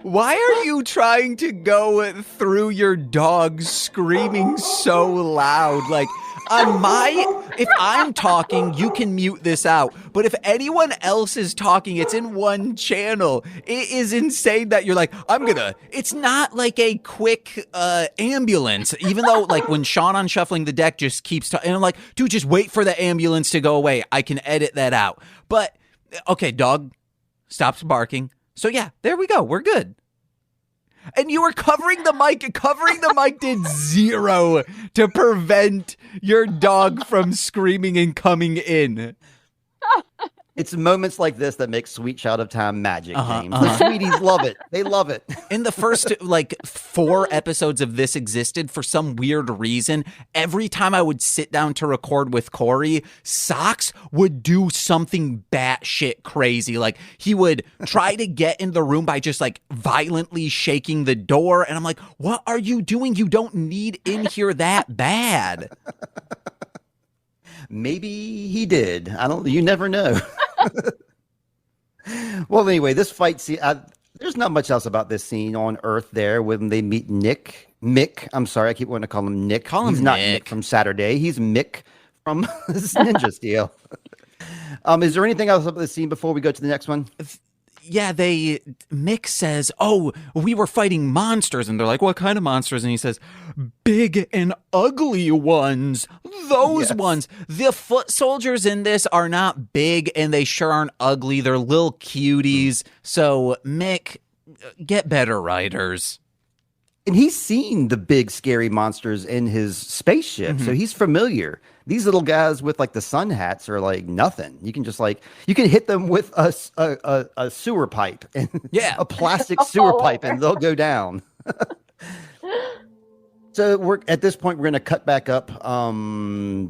Why are you trying to go through your dog screaming so loud? Like, if I'm talking, you can mute this out. But if anyone else is talking, it's in one channel. It is insane that you're like, it's not like a quick ambulance. Even though, like, when Sean on Shuffling the Deck just keeps talking, and I'm like, dude, just wait for the ambulance to go away. I can edit that out. But, okay, dog stops barking. So yeah, there we go. We're good. And you were covering the mic. Covering the mic did zero to prevent your dog from screaming and coming in. It's moments like this that make Sweet Child of Time magic, James. The sweeties love it. They love it. In the first, 4 episodes of this existed, for some weird reason, every time I would sit down to record with Corey, Socks would do something batshit crazy. Like, he would try to get in the room by just, violently shaking the door. And I'm like, what are you doing? You don't need in here that bad. Maybe he did. You never know. Well, anyway, this fight scene, there's not much else about this scene on Earth there when they meet Mick. I'm sorry, I keep wanting to call him Nick. He's not Nick from Sadurday. He's Mick from Ninja Steel. Is there anything else about this scene before we go to the next one? Yeah, Mick says, oh, we were fighting monsters. And they're like, what kind of monsters? And he says, big and ugly ones. Those ones. The foot soldiers in this are not big, and they sure aren't ugly. They're little cuties. So, Mick, get better, writers. And he's seen the big scary monsters in his spaceship, so he's familiar. These little guys with the sun hats are nothing. You can just you can hit them with a sewer pipe and a plastic sewer pipe, and they'll go down. So we're at this point we're going to cut back up. I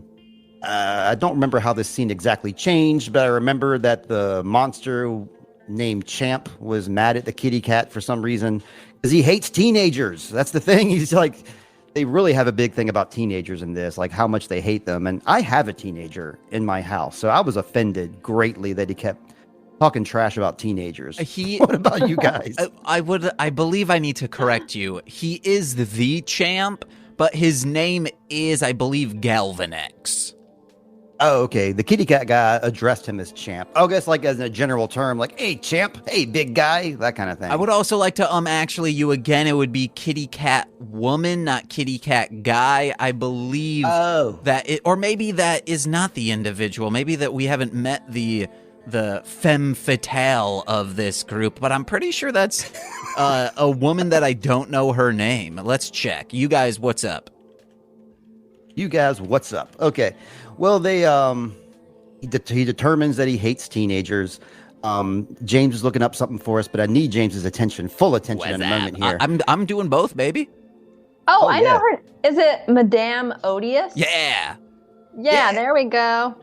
don't remember how this scene exactly changed, but I remember that the monster named Champ was mad at the kitty cat for some reason. Because he hates teenagers. That's the thing. He's like, they really have a big thing about teenagers in this, like how much they hate them. And I have a teenager in my house, so I was offended greatly that he kept talking trash about teenagers. What about you guys? I believe I need to correct you. He is the champ, but his name is, I believe, Galvanex. Oh, okay. The kitty cat guy addressed him as champ. I guess like as a general term, like, hey, champ, hey, big guy, that kind of thing. I would also like to actually you again, it would be kitty cat woman, not kitty cat guy. I believe that it, or maybe that is not the individual. Maybe that we haven't met the femme fatale of this group, but I'm pretty sure that's a woman that I don't know her name. Let's check. You guys, what's up? Okay. Well, they he determines that he hates teenagers. James is looking up something for us, but I need James's attention, full attention in a moment here. I'm doing both, baby. Oh, I know her. Is it Madame Odious? Yeah. Yeah, there we go.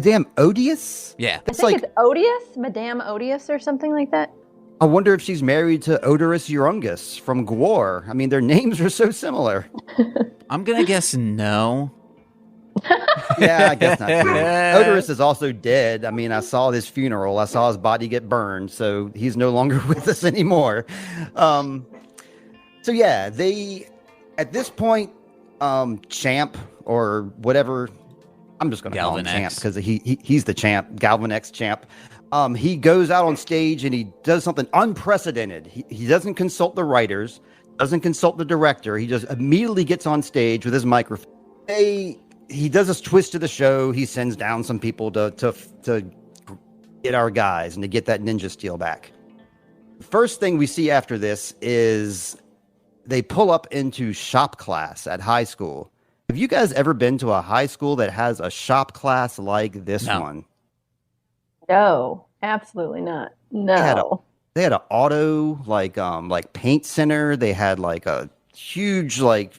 Damn, Odious? Yeah. I think it's Odious, Madame Odious or something like that. I wonder if she's married to Odorous Urungus from Gwar. I mean, their names are so similar. I'm going to guess no. Yeah, I guess not too. Odorous is also dead. I mean, I saw his funeral. I saw his body get burned, so he's no longer with us anymore. So yeah, they, at this point, Champ or whatever, I'm just going to call him Champ because he's the champ, Galvanex Champ. He goes out on stage and he does something unprecedented. He doesn't consult the writers, doesn't consult the director. He just immediately gets on stage with his microphone. He does a twist to the show. He sends down some people to get our guys and to get that ninja steel back. The first thing we see after this is they pull up into shop class at high school. Have you guys ever been to a high school that has a shop class like this one? No, absolutely not. No. They had an auto like paint center. They had like a huge like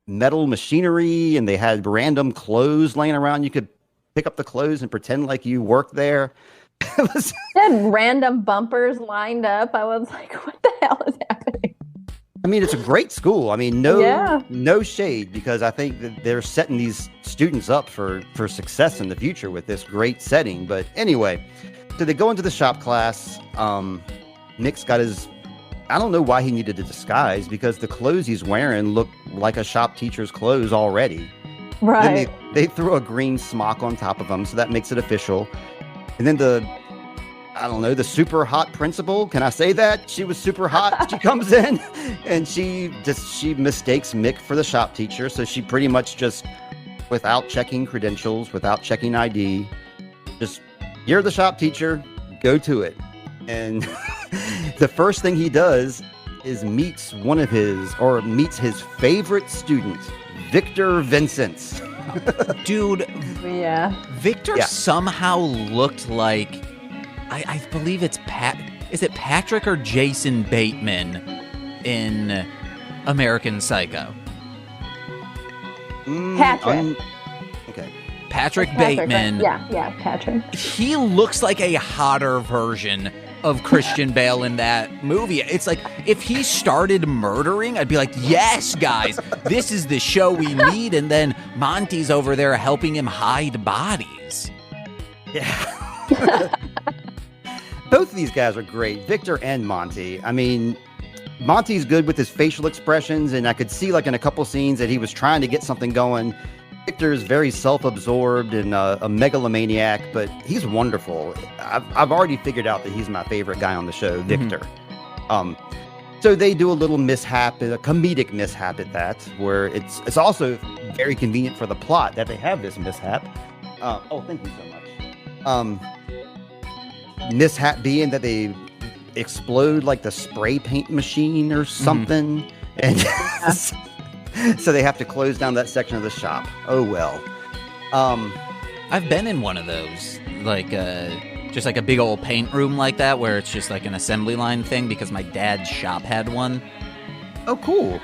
metal machinery, and they had random clothes laying around. You could pick up the clothes and pretend like you worked there. They had random bumpers lined up. I was like, what the hell is happening? I mean, it's a great school. I mean, no shade, because I think that they're setting these students up for success in the future with this great setting. But anyway, so they go into the shop class. Nick's got his, I don't know why he needed a disguise, because the clothes he's wearing look like a shop teacher's clothes already. Right. Then they threw a green smock on top of him, so that makes it official. And then the super hot principal, can I say that? She was super hot. She comes in and she mistakes Mick for the shop teacher. So she pretty much just, without checking credentials, without checking ID, just, you're the shop teacher, go to it. And the first thing he does is meets his favorite student, Victor Vincent. Dude. Yeah. Victor somehow looked like, I believe it's is it Patrick or Jason Bateman in American Psycho? Patrick. Okay. Patrick Bateman. Right? Yeah, Patrick. He looks like a hotter version of Christian Bale in that movie. It's like, if he started murdering, I'd be like, yes, guys, this is the show we need. And then Monty's over there helping him hide bodies. Yeah. Both of these guys are great, Victor and Monty. I mean, Monty's good with his facial expressions, and I could see like in a couple scenes that he was trying to get something going. Victor is very self-absorbed and a megalomaniac, but he's wonderful. I've already figured out that he's my favorite guy on the show, Victor. So they do a little mishap, a comedic mishap at that, where it's also very convenient for the plot that they have this mishap. Thank you so much. Mishap being that they explode like the spray paint machine or something, and so they have to close down that section of the shop. Oh well. I've been in one of those, like just like a big old paint room like that, where it's just like an assembly line thing, because my dad's shop had one. Oh, cool.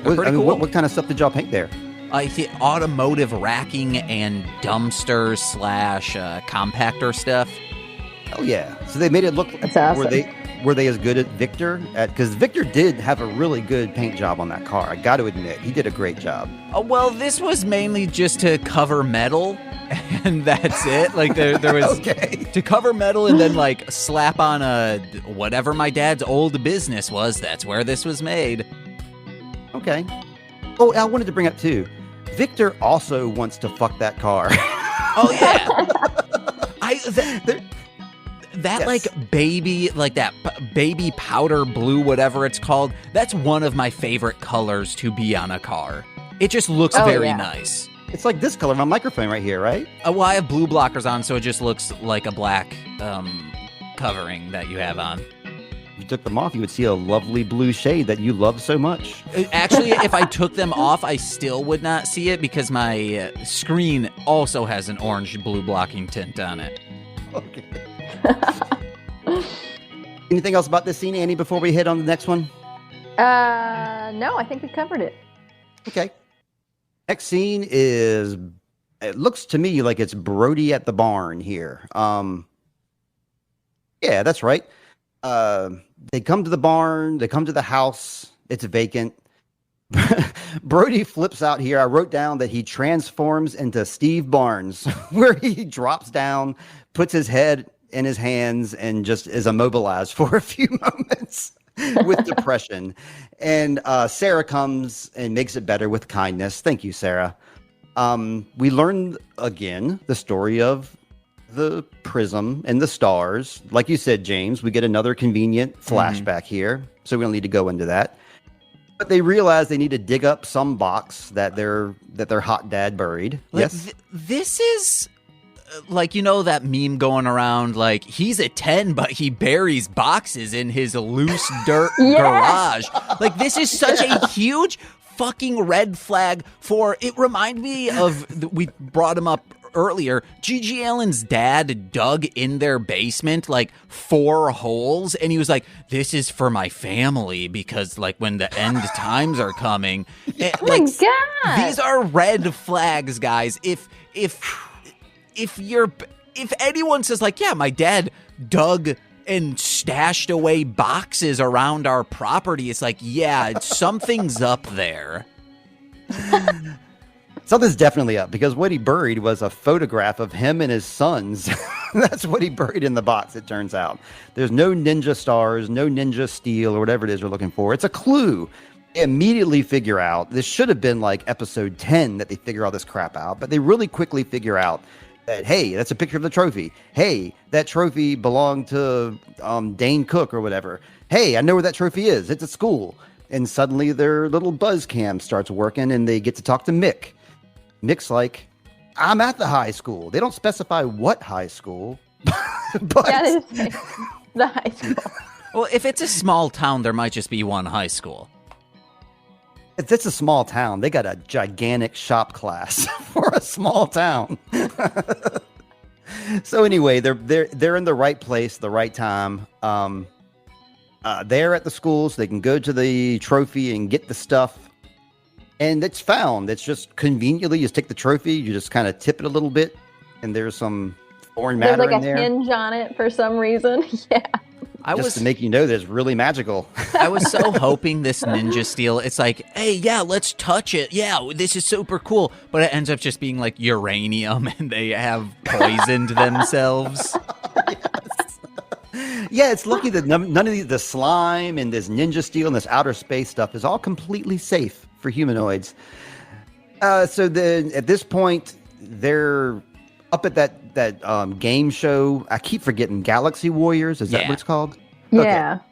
Cool. What kind of stuff did y'all paint there? Automotive racking and dumpster / compactor stuff. Oh yeah, so they made it look That's awesome. where were they as good at Victor? Because Victor did have a really good paint job on that car. I got to admit, he did a great job. Well, this was mainly just to cover metal, and that's it. Like there was to cover metal and then like slap on a whatever my dad's old business was. That's where this was made. Okay. Oh, I wanted to bring up too. Victor also wants to fuck that car. Oh yeah. That Yes. like baby powder blue, whatever it's called, that's one of my favorite colors to be on a car. It just looks very nice. It's like this color of my microphone right here, right? Well, I have blue blockers on, so it just looks like a black covering that you have on. If you took them off, you would see a lovely blue shade that you love so much. Actually, if I took them off, I still would not see it because my screen also has an orange-blue blocking tint on it. Okay. Anything else about this scene, Annie, before we hit on the next one? No, I think we covered it. Okay. Next scene is, it looks to me like it's Brody at the barn here. Yeah, that's right. They come to the barn, they come to the house, it's vacant. Brody flips out here. I wrote down that he transforms into Steve Barnes, where he drops down, puts his head in his hands, and just is immobilized for a few moments with depression. And Sarah comes and makes it better with kindness. Thank you, Sarah. We learned again the story of the prism and the stars. Like you said, James, we get another convenient flashback here, so we don't need to go into that. But they realize they need to dig up some box that their hot dad buried. Like, Yes, this is like, you know, that meme going around, like, he's a 10, but he buries boxes in his loose dirt garage. Like, this is such a huge fucking red flag for, it reminded me of, we brought him up earlier, Gigi Allen's dad dug in their basement like 4 holes, and he was like, this is for my family because like when the end times are coming. Oh my God. These are red flags, guys. If anyone says like, yeah, my dad dug and stashed away boxes around our property, it's like, yeah, something's up there. something's definitely up, because what he buried was a photograph of him and his sons. That's what he buried in the box, it turns out. There's no ninja stars, no ninja steel, or whatever it is we're looking for. It's a clue. They immediately figure out, this should have been like episode 10 that they figure all this crap out, but they really quickly figure out that, hey, that's a picture of the trophy. Hey, that trophy belonged to Dane Cook or whatever. Hey, I know where that trophy is. It's at school. And suddenly their little buzz cam starts working, and they get to talk to Mick. Mick's like, I'm at the high school. They don't specify what high school, but Yeah, it is the high school. Well, if it's a small town, there might just be one high school. if it's a small town, they got a gigantic shop class for a small town. So anyway, they're in the right place, the right time. They're at the school, so they can go to the trophy and get the stuff. And it's found. It's just conveniently, you just take the trophy, you just kind of tip it a little bit, and there's some foreign matter There's like in there. a hinge on it for some reason. Yeah. Just to make you know that it's really magical. I was so hoping this ninja steel, it's like, hey, yeah, let's touch it. Yeah, this is super cool. But it ends up just being like uranium, and they have poisoned themselves. Yeah, it's lucky that none of the slime and this ninja steel and this outer space stuff is all completely safe for humanoids. So then at this point, they're up at that game show. I keep forgetting, Galaxy Warriors. Is that what it's called? Yeah. Okay.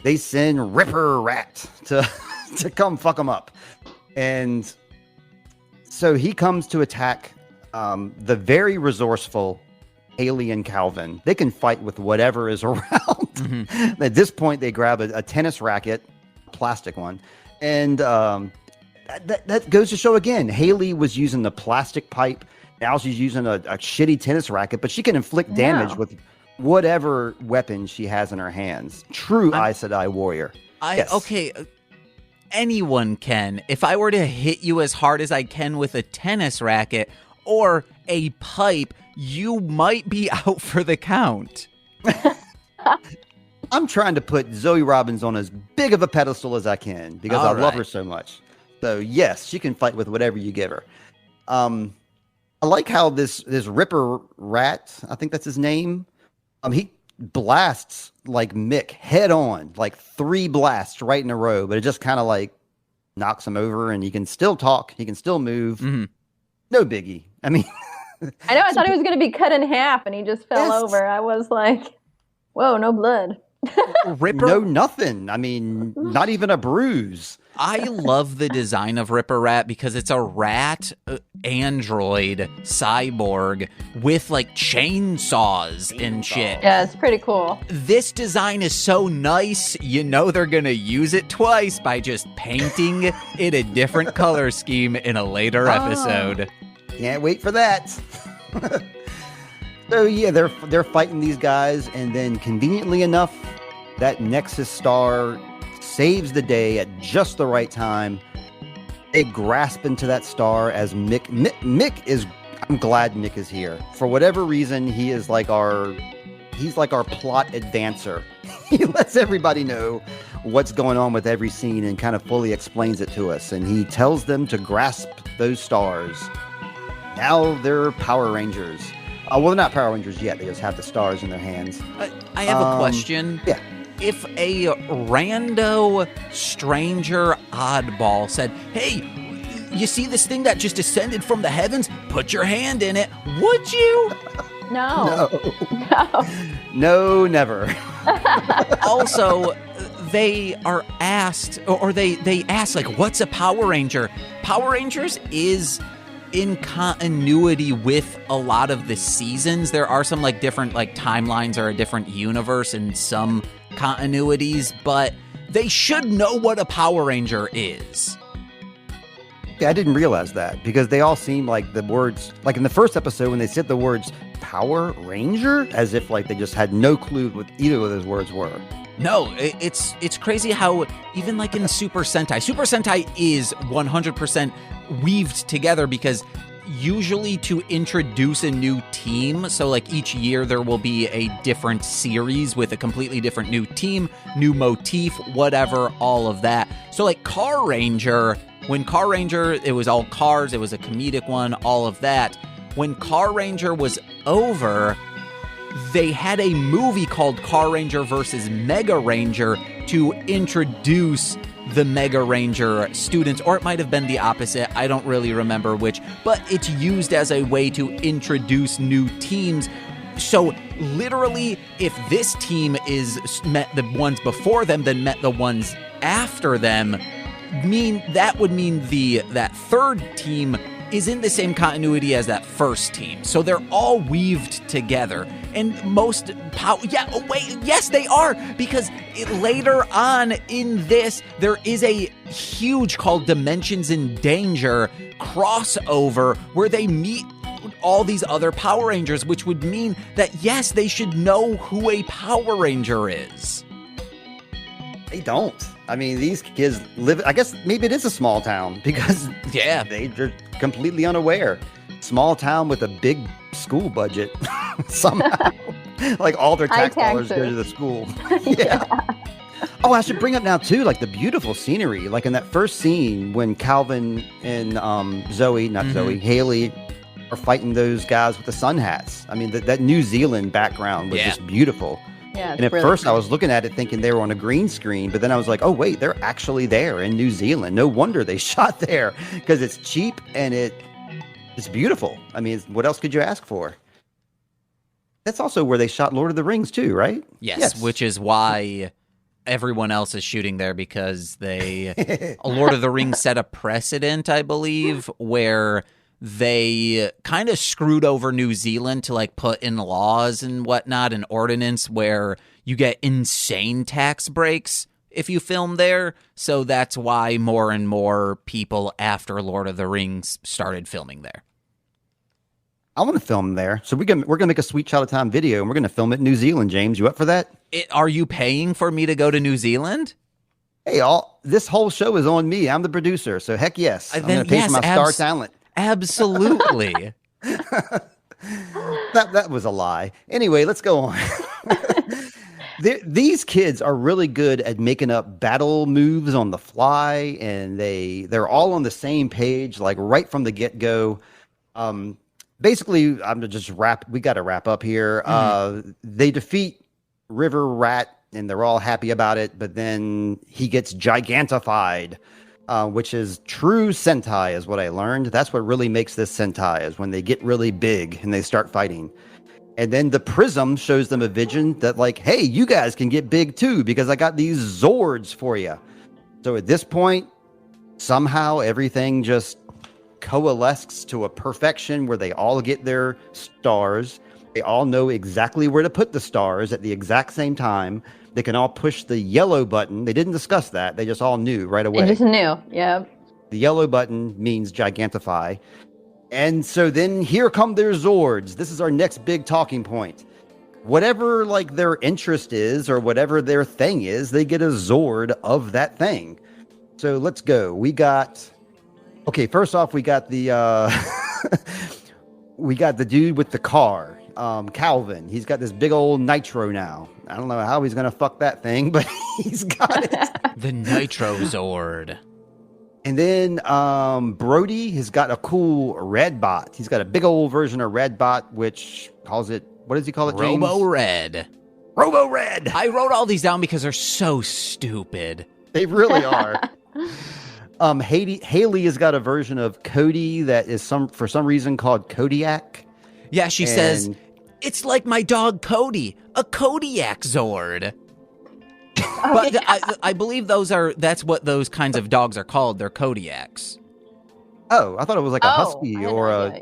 They send Ripper Rat to come fuck them up. And so he comes to attack the very resourceful Hayley and Calvin. They can fight with whatever is around. Mm-hmm. At this point, they grab a tennis racket, plastic one, and that goes to show again, Hayley was using the plastic pipe. Now she's using a shitty tennis racket, but she can inflict damage with whatever weapon she has in her hands. True Aes Sedai warrior. Okay, anyone can. If I were to hit you as hard as I can with a tennis racket or a pipe, you might be out for the count. I'm trying to put Zoe Robins on as big of a pedestal as I can because I love her so much. So yes, she can fight with whatever you give her. I like how this Ripper Rat, I think that's his name. He blasts like Mick head on, like 3 blasts right in a row, but it just kind of like knocks him over, and he can still talk, he can still move. Mm-hmm. No biggie. I mean, I know. I thought he was going to be cut in half, and he just fell over. I was like, "Whoa, no blood." Ripper? No, nothing. I mean, not even a bruise. I love the design of Ripper Rat because it's a rat android cyborg with like chainsaws and shit. Yeah, it's pretty cool. This design is so nice, you know they're going to use it twice by just painting it a different color scheme in a later episode. Can't wait for that. So yeah, they're fighting these guys, and then conveniently enough, that Nexus star saves the day at just the right time. They grasp into that star as Mick is. I'm glad Mick is here. For whatever reason, he's like our plot advancer. He lets everybody know what's going on with every scene and kind of fully explains it to us. And he tells them to grasp those stars. Now they're Power Rangers. Well, they're not Power Rangers yet. They just have the stars in their hands. I have a question. Yeah. If a rando stranger oddball said, "Hey, you see this thing that just descended from the heavens? Put your hand in it." Would you? No. No, never. Also, they are asked, or they ask, like, what's a Power Ranger? Power Rangers is in continuity with a lot of the seasons. There are some like different like timelines or a different universe in some continuities, but they should know what a Power Ranger is. Yeah, I didn't realize that because they all seem like the words, like in the first episode when they said the words Power Ranger, as if like they just had no clue what either of those words were. No, it's crazy how even like in Super Sentai is 100% weaved together because usually to introduce a new team, so like each year there will be a different series with a completely different new team, new motif, whatever, all of that. So like Car Ranger, when Car Ranger, it was all cars, it was a comedic one, all of that. When Car Ranger was over, they had a movie called Car Ranger versus Mega Ranger to introduce the Mega Ranger students, or it might have been the opposite. I don't really remember which, but it's used as a way to introduce new teams. So literally, if this team is met the ones before them, then met the ones after them, that would mean that third team is in the same continuity as that first team. So they're all weaved together. And yes, they are, because later on in this, there is a huge called Dimensions in Danger crossover where they meet all these other Power Rangers, which would mean that, yes, they should know who a Power Ranger is. They don't. I mean, these kids live, I guess maybe it is a small town because they're completely unaware. Small town with a big school budget somehow. Like all their tax dollars go to the school. Yeah. Oh, I should bring up now too, like the beautiful scenery. Like in that first scene when Calvin and Hayley are fighting those guys with the sun hats. I mean, that New Zealand background was just beautiful. Yeah, and at first I was looking at it thinking they were on a green screen, but then I was like, oh, wait, they're actually there in New Zealand. No wonder they shot there because it's cheap and it's beautiful. I mean, what else could you ask for? That's also where they shot Lord of the Rings too, right? Yes. Which is why everyone else is shooting there because Lord of the Rings set a precedent, I believe, where they kind of screwed over New Zealand to like put in laws and whatnot, an ordinance where you get insane tax breaks if you film there. So that's why more and more people after Lord of the Rings started filming there. I want to film there. So we're gonna make a Sweet Child of Time video and we're gonna film it in New Zealand. James, you up for that? Are you paying for me to go to New Zealand? Hey, this whole show is on me. I'm the producer, so heck yes. I'm gonna pay for my star talent. Absolutely. That was a lie. Anyway, let's go on. These kids are really good at making up battle moves on the fly, and they're all on the same page, like right from the get-go. Basically, I'm gonna just we got to wrap up here. They defeat River Rat, and they're all happy about it, but then he gets gigantified, which is true Sentai, is what I learned. That's what really makes this Sentai, is when they get really big and they start fighting. And then the Prism shows them a vision that, like, hey, you guys can get big too, because I got these Zords for you. So at this point, somehow everything just coalesces to a perfection where they all get their stars. They all know exactly where to put the stars at the exact same time. They can all push the yellow button. They didn't discuss that. They just all knew right away. They just knew, yeah. The yellow button means gigantify. And so then here come their Zords. This is our next big talking point. Whatever like their interest is or whatever their thing is, they get a Zord of that thing. So let's go. Okay, first off, we got the dude with the car, Calvin. He's got this big old nitro now. I don't know how he's gonna fuck that thing, but he's got it. The Nitro Zord. And then Brody has got a cool red bot. He's got a big old version of red bot, which calls it, what does he call it, James? Robo Red. Robo Red. I wrote all these down because they're so stupid. They really are. Hayley has got a version of Cody that is for some reason called Kodiak. Yeah, she says, it's like my dog Cody, a Kodiak Zord. But I believe that's what those kinds of dogs are called. They're Kodiaks. Oh, I thought it was like a husky or a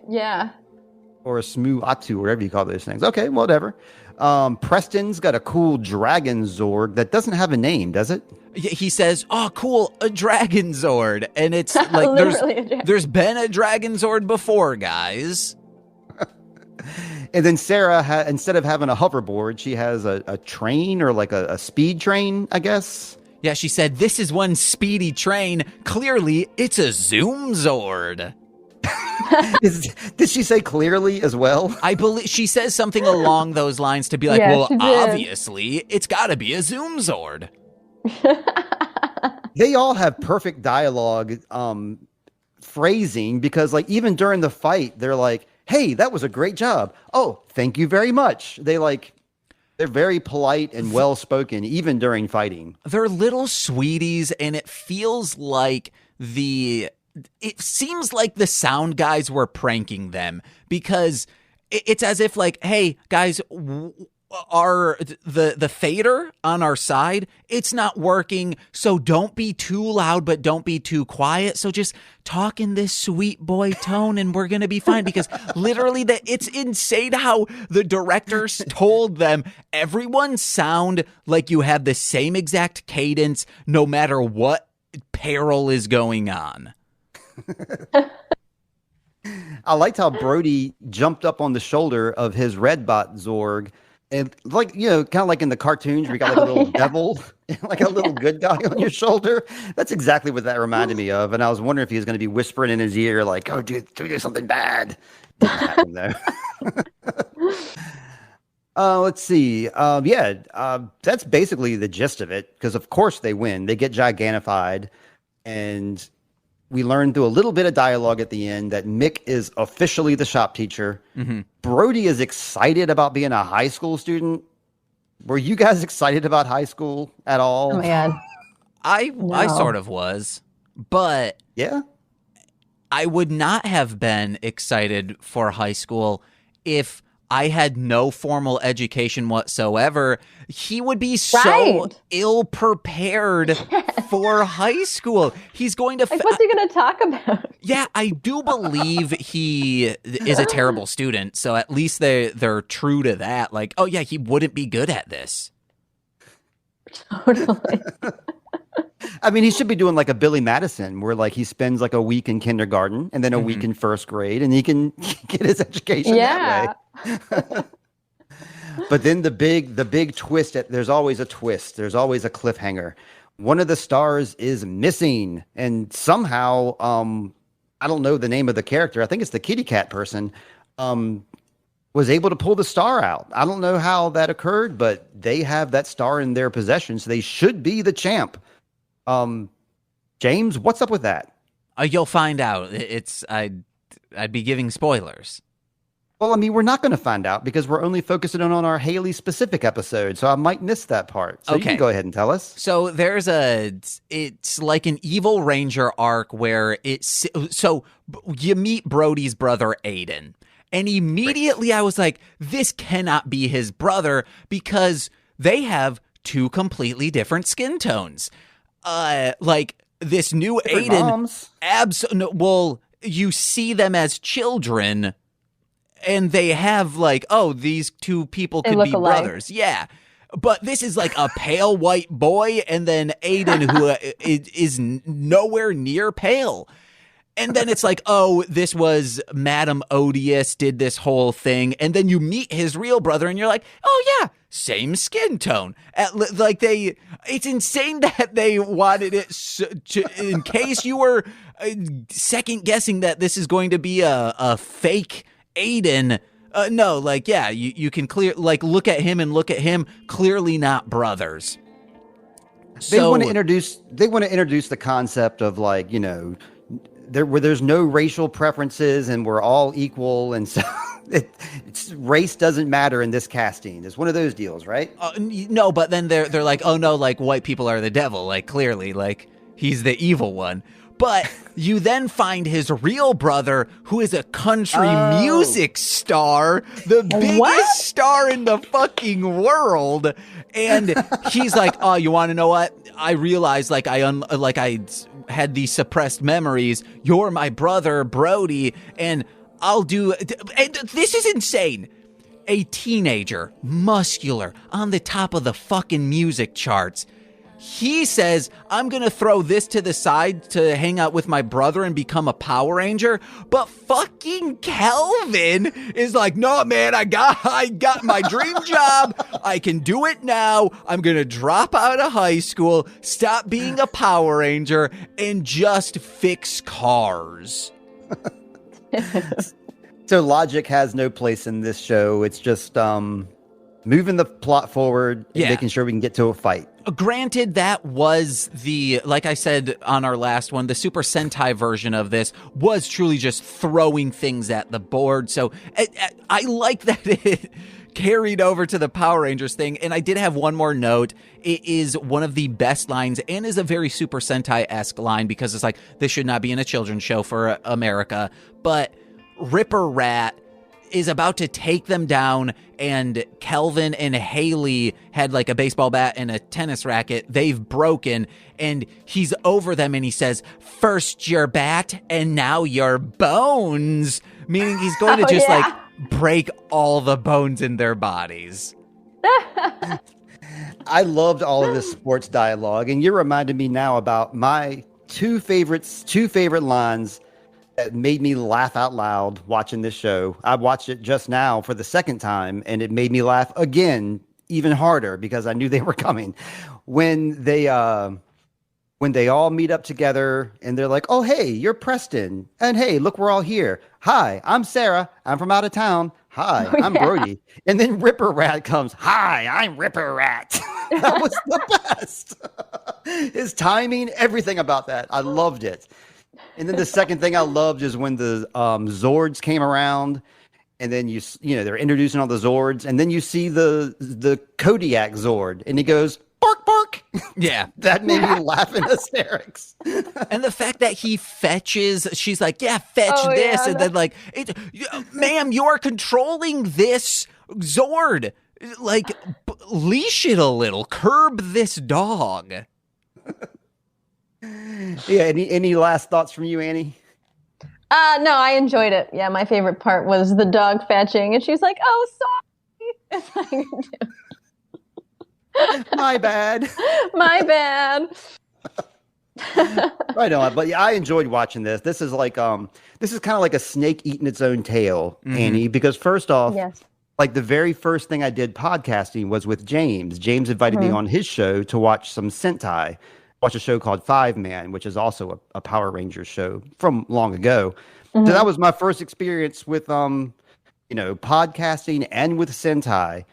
smooth atu, whatever you call those things. Okay, whatever. Preston's got a cool dragon Zord that doesn't have a name, does it? He says, "Oh, cool, a Dragon Zord," and it's like there's been a Dragon Zord before, guys. And then Sarah, instead of having a hoverboard, she has a train or like a speed train, I guess. Yeah, she said, "This is one speedy train. Clearly, it's a Zoom Zord." Did she say clearly as well? I believe she says something along those lines to be like, well, obviously, it's got to be a Zoom Zord. They all have perfect dialogue phrasing because, like, even during the fight, they're like, hey, that was a great job. Oh, thank you very much. They're very polite and well-spoken, even during fighting. They're little sweeties, and it feels like it seems like the sound guys were pranking them because it's as if like, hey, guys, the fader on our side, it's not working, so don't be too loud, but don't be too quiet. So just talk in this sweet boy tone and we're going to be fine because literally it's insane how the directors told them everyone sound like you have the same exact cadence no matter what peril is going on. I liked how Brody jumped up on the shoulder of his Redbot Zorg, and like, you know, kind of like in the cartoons where you got like a little devil, like a little good guy on your shoulder. That's exactly what that reminded me of. And I was wondering if he was going to be whispering in his ear, like, "Oh, do something bad." Didn't happen though. Let's see. That's basically the gist of it. Because of course they win. They get gigantified, and we learn through a little bit of dialogue at the end that Mick is officially the shop teacher. Mm-hmm. Brody is excited about being a high school student. Were you guys excited about high school at all? Oh, man. I sort of was, but yeah, I would not have been excited for high school if I had no formal education whatsoever. He would be so ill-prepared for high school. He's going to... what's he going to talk about? Yeah, I do believe he is a terrible student, so at least they're true to that. Like, oh yeah, he wouldn't be good at this. Totally. I mean, he should be doing like a Billy Madison, where like he spends like a week in kindergarten and then a week in first grade, and he can get his education that way. But then the big twist. There's always a twist. There's always a cliffhanger. One of the stars is missing, and somehow, I don't know the name of the character. I think it's the kitty cat person. was able to pull the star out. I don't know how that occurred, but they have that star in their possession, so they should be the champ. James, what's up with that? You'll find out. I'd be giving spoilers. Well, I mean, we're not going to find out because we're only focusing on our Hayley specific episode, so I might miss that part. So you can go ahead and tell us. So it's like an evil ranger arc where so you meet Brody's brother Aiden, and immediately I was like, this cannot be his brother because they have two completely different skin tones. Like this new Different Aiden, moms. Well, you see them as children. And they have like, oh, these two people could be alike. brothers. Yeah. But this is like a pale white boy and then Aiden who is nowhere near pale. And then it's like, oh, this was Madame Odious did this whole thing. And then you meet his real brother and you're like, oh, yeah, same skin tone. It's insane that they wanted it in case you were second guessing that this is going to be a fake Aiden. No, like, yeah, you can look at him and look at him, clearly not brothers. They want to introduce the concept of like, you know, where there's no racial preferences and we're all equal, and so race doesn't matter in this casting. It's one of those deals, right? No, but then they're like, oh no, like white people are the devil, like clearly, like he's the evil one. But you then find his real brother, who is a country music star, the biggest star in the fucking world. And he's like, oh, you want to know what? I realized I had these suppressed memories. You're my brother, Brody, and I'll do. And this is insane. A teenager, muscular, on the top of the fucking music charts. He says, I'm going to throw this to the side to hang out with my brother and become a Power Ranger. But fucking Kelvin is like, no, man, I got my dream job. I can do it now. I'm going to drop out of high school, stop being a Power Ranger, and just fix cars. So logic has no place in this show. It's just moving the plot forward and making sure we can get to a fight. Granted, that was like I said on our last one, the Super Sentai version of this was truly just throwing things at the board. So I like that it carried over to the Power Rangers thing. And I did have one more note. It is one of the best lines and is a very Super Sentai-esque line because it's like, this should not be in a children's show for America. But Ripper Rat is about to take them down, and Kelvin and Hayley had like a baseball bat and a tennis racket. They've broken, and he's over them, and he says, first your bat, and now your bones. Meaning he's going to like break all the bones in their bodies. I loved all of this sports dialogue, and you reminded me now about my two favorite lines that made me laugh out loud watching this show. I watched it just now for the second time, and it made me laugh again even harder because I knew they were coming. When they all meet up together and they're like, oh, hey, you're Preston. And hey, look, we're all here. Hi, I'm Sarah. I'm from out of town. Hi, I'm Brody. And then Ripper Rat comes. Hi, I'm Ripper Rat. That was the best. His timing, everything about that. I loved it. And then the second thing I loved is when the Zords came around, and then you know they're introducing all the Zords, and then you see the Kodiak Zord, and he goes bark bark. Yeah, that made me laugh in hysterics. And the fact that he fetches, she's like, yeah, fetch this, and then like, ma'am, you are controlling this Zord. Like, leash it a little, curb this dog. Yeah, any last thoughts from you, Annie? No, I enjoyed it. Yeah, my favorite part was the dog fetching, and she's like, "Oh, sorry." It's like, my bad. My bad. Right on, but yeah, I enjoyed watching this. This is like this is kind of like a snake eating its own tail, Annie. Because first off, like the very first thing I did podcasting was with James. James invited me on his show to watch some Sentai. Watch a show called Five Man, which is also a Power Rangers show from long ago. So that was my first experience with podcasting and with Sentai.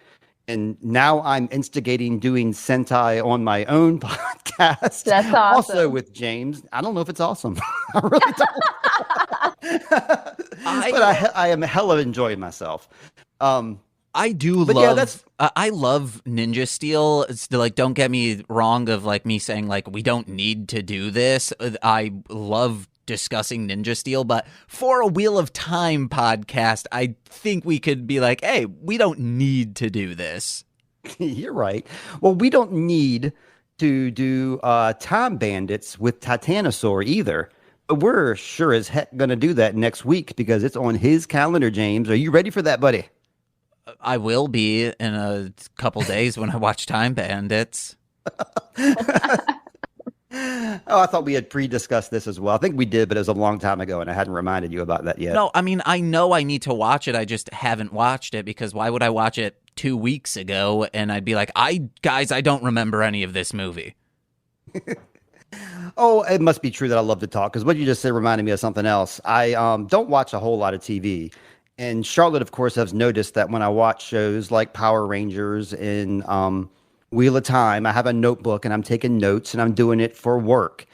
And now I'm instigating doing Sentai on my own podcast. That's awesome. Also with James. I don't know if it's awesome. I really don't. But I am hella enjoying myself. I do but love. Yeah, I love Ninja Steel. It's like, don't get me wrong. Of like me saying like we don't need to do this. I love discussing Ninja Steel, but for a Wheel of Time podcast, I think we could be like, hey, we don't need to do this. You're right. Well, we don't need to do Time Bandits with Titanosaur either. But we're sure as heck going to do that next week because it's on his calendar, James. Are you ready for that, buddy? I will be in a couple days when I watch Time Bandits. Oh, I thought we had pre-discussed this as well. I think we did, but it was a long time ago, and I hadn't reminded you about that yet. No, I mean, I know I need to watch it. I just haven't watched it because why would I watch it 2 weeks ago? And I'd be like, I don't remember any of this movie. Oh, it must be true that I love to talk because what you just said reminded me of something else. I don't watch a whole lot of TV. And Charlotte, of course, has noticed that when I watch shows like Power Rangers and Wheel of Time, I have a notebook and I'm taking notes and I'm doing it for work.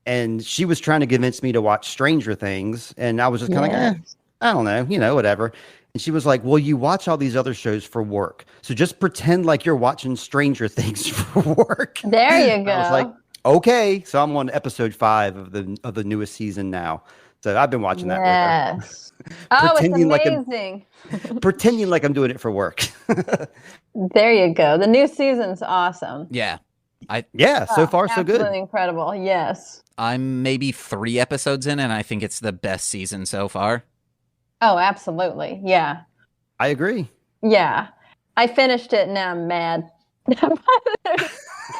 And she was trying to convince me to watch Stranger Things. And I was just kind of like, I don't know, whatever. And she was like, well, you watch all these other shows for work. So just pretend like you're watching Stranger Things for work. There you go. I was like, okay. So I'm on episode 5 of the newest season now. So I've been watching that. Yes. Oh, it's amazing. Pretending like I'm doing it for work. There you go. The new season's awesome. Yeah. So far so good. Absolutely incredible. Yes. I'm maybe 3 episodes in, and I think it's the best season so far. Oh, absolutely. Yeah. I agree. Yeah. I finished it and now I'm mad. I'm like,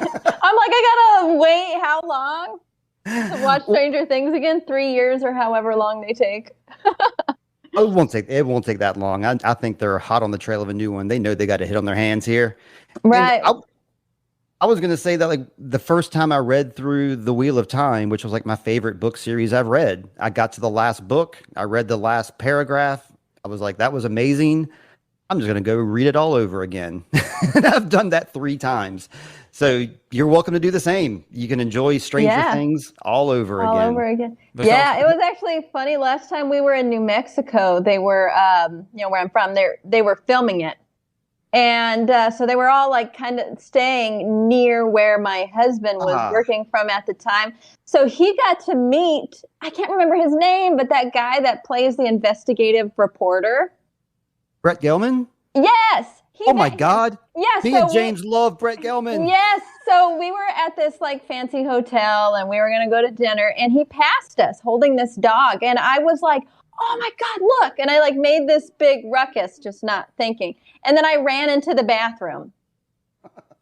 I gotta wait how long to watch Stranger Things again? 3 years or however long they take. It won't take that long. I think they're hot on the trail of a new one. They know they got a hit on their hands here. Right. I was going to say that like the first time I read through The Wheel of Time, which was like my favorite book series I've read, I got to the last book. I read the last paragraph. I was like, that was amazing. I'm just going to go read it all over again. And I've done that 3 times. So you're welcome to do the same. You can enjoy Stranger Things all over again. Yeah, it was actually funny. Last time we were in New Mexico, they were, where I'm from, they were filming it. And so they were all like kind of staying near where my husband was working from at the time. So he got to meet, I can't remember his name, but that guy that plays the investigative reporter. Brett Gelman? Yes. Oh my God. Yes. Me and James love Brett Gelman. Yes. So we were at this like fancy hotel and we were going to go to dinner and he passed us holding this dog. And I was like, oh my God, look. And I like made this big ruckus, just not thinking. And then I ran into the bathroom.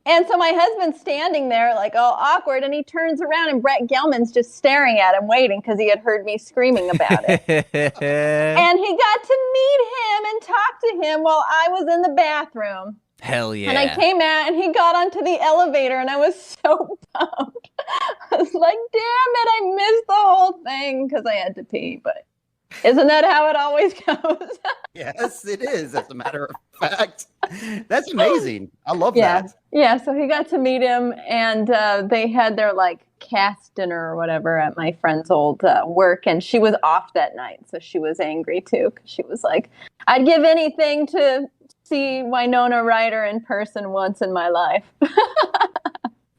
And so my husband's standing there like all awkward and he turns around and Brett Gelman's just staring at him waiting because he had heard me screaming about it. And he got to meet him and talk to him while I was in the bathroom. Hell yeah. And I came out and he got onto the elevator and I was so bummed. I was like, damn it, I missed the whole thing because I had to pee. But isn't that how it always goes? Yes, it is, as a matter of fact. That's amazing. I love that. Yeah, so he got to meet him and they had their like cast dinner or whatever at my friend's old work. And she was off that night. So she was angry too. Because she was like, I'd give anything to see Winona Ryder in person once in my life.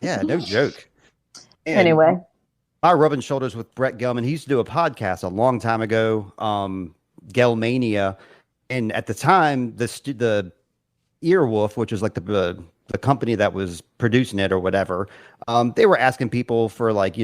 Yeah, no joke. And anyway. I rubbing shoulders with Brett Gelman. He used to do a podcast a long time ago, Gelmania. And at the time, the Earwolf, which was like the company that was producing it or whatever, they were asking people for like,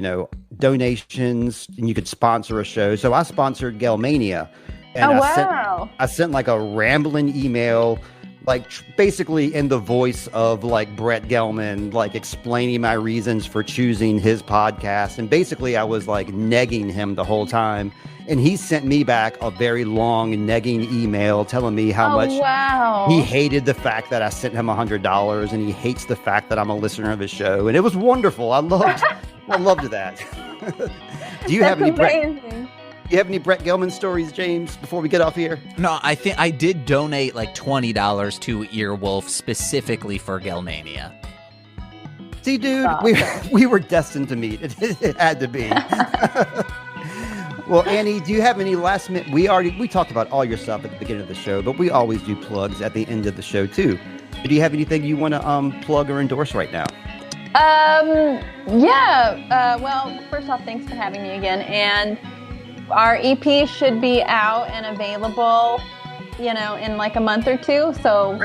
donations and you could sponsor a show. So I sponsored Gelmania. And I sent like a rambling email, like basically in the voice of like Brett Gelman, like explaining my reasons for choosing his podcast. And basically I was like negging him the whole time. And he sent me back a very long negging email telling me how much he hated the fact that I sent him $100 and he hates the fact that I'm a listener of his show. And it was wonderful. I loved that. Do you have any You have any Brett Gelman stories, James, before we get off here? No, I think I did donate like $20 to Earwolf specifically for Gelmania. See, dude, we were destined to meet. It had to be. Well, Annie, do you have any last minute? We talked about all your stuff at the beginning of the show, but we always do plugs at the end of the show too. Do you have anything you want to plug or endorse right now? Well, first off, thanks for having me again. And our EP should be out and available, in like a month or two. So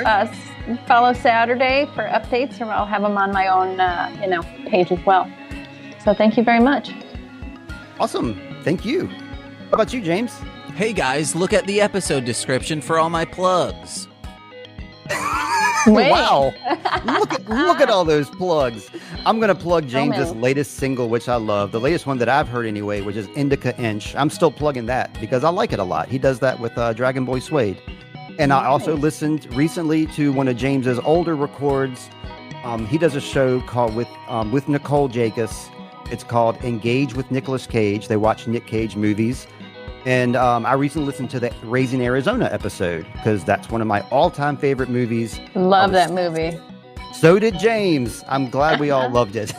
follow Sadurday for updates, or I'll have them on my own, page as well. So thank you very much. Awesome. Thank you. How about you, James? Hey guys, look at the episode description for all my plugs. Wait. Wow. Look at all those plugs. I'm going to plug James's latest single, which I love. The latest one that I've heard anyway, which is Indica Inch. I'm still plugging that because I like it a lot. He does that with Dragon Boy Suede. And I also listened recently to one of James's older records. He does a show called with Nicole Jakus. It's called Engage with Nicolas Cage. They watch Nick Cage movies. And I recently listened to the Raising Arizona episode because that's one of my all-time favorite movies. Love that movie. So did James. I'm glad we all loved it.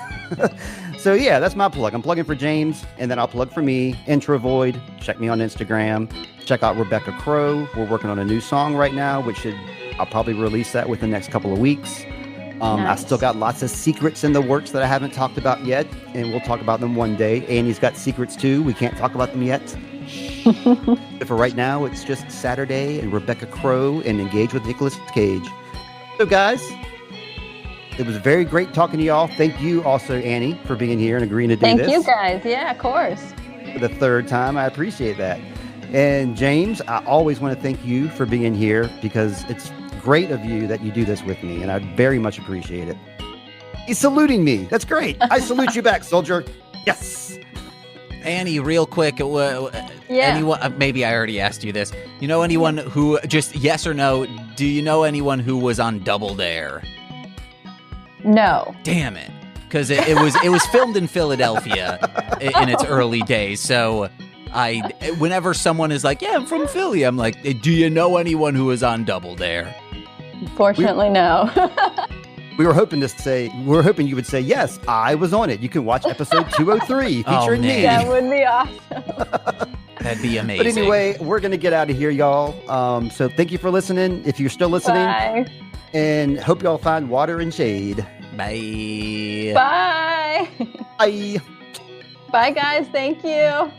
So yeah, that's my plug. I'm plugging for James, and then I'll plug for me, Introvoid. Check me on Instagram. Check out Rebecca Crow. We're working on a new song right now, I'll probably release that within the next couple of weeks. Nice. I still got lots of secrets in the works that I haven't talked about yet, and we'll talk about them one day. Annie's got secrets too. We can't talk about them yet. But for right now, it's just Sadurday and Rebecca Crow and Engage with Nicolas Cage. So guys, it was very great talking to y'all. Thank you also, Annie, for being here and agreeing to do this. Thank you guys. Yeah, of course. For the third time. I appreciate that. And James, I always want to thank you for being here because it's great of you that you do this with me, and I very much appreciate it. He's saluting me. That's great. I salute you back, soldier. Yes. Annie, real quick, anyone, maybe I already asked you this. You know anyone who, just yes or no, do you know anyone who was on Double Dare? No. Damn it. Because it was filmed in Philadelphia in its early days, so whenever someone is like, yeah, I'm from Philly, I'm like, do you know anyone who was on Double Dare? Fortunately, no. We were hoping you would say, yes, I was on it. You can watch episode 203 featuring me. That would be awesome. That'd be amazing. But anyway, we're going to get out of here, y'all. So thank you for listening. If you're still listening. Bye. And hope y'all find water and shade. Bye. Bye. Bye. Bye, guys. Thank you.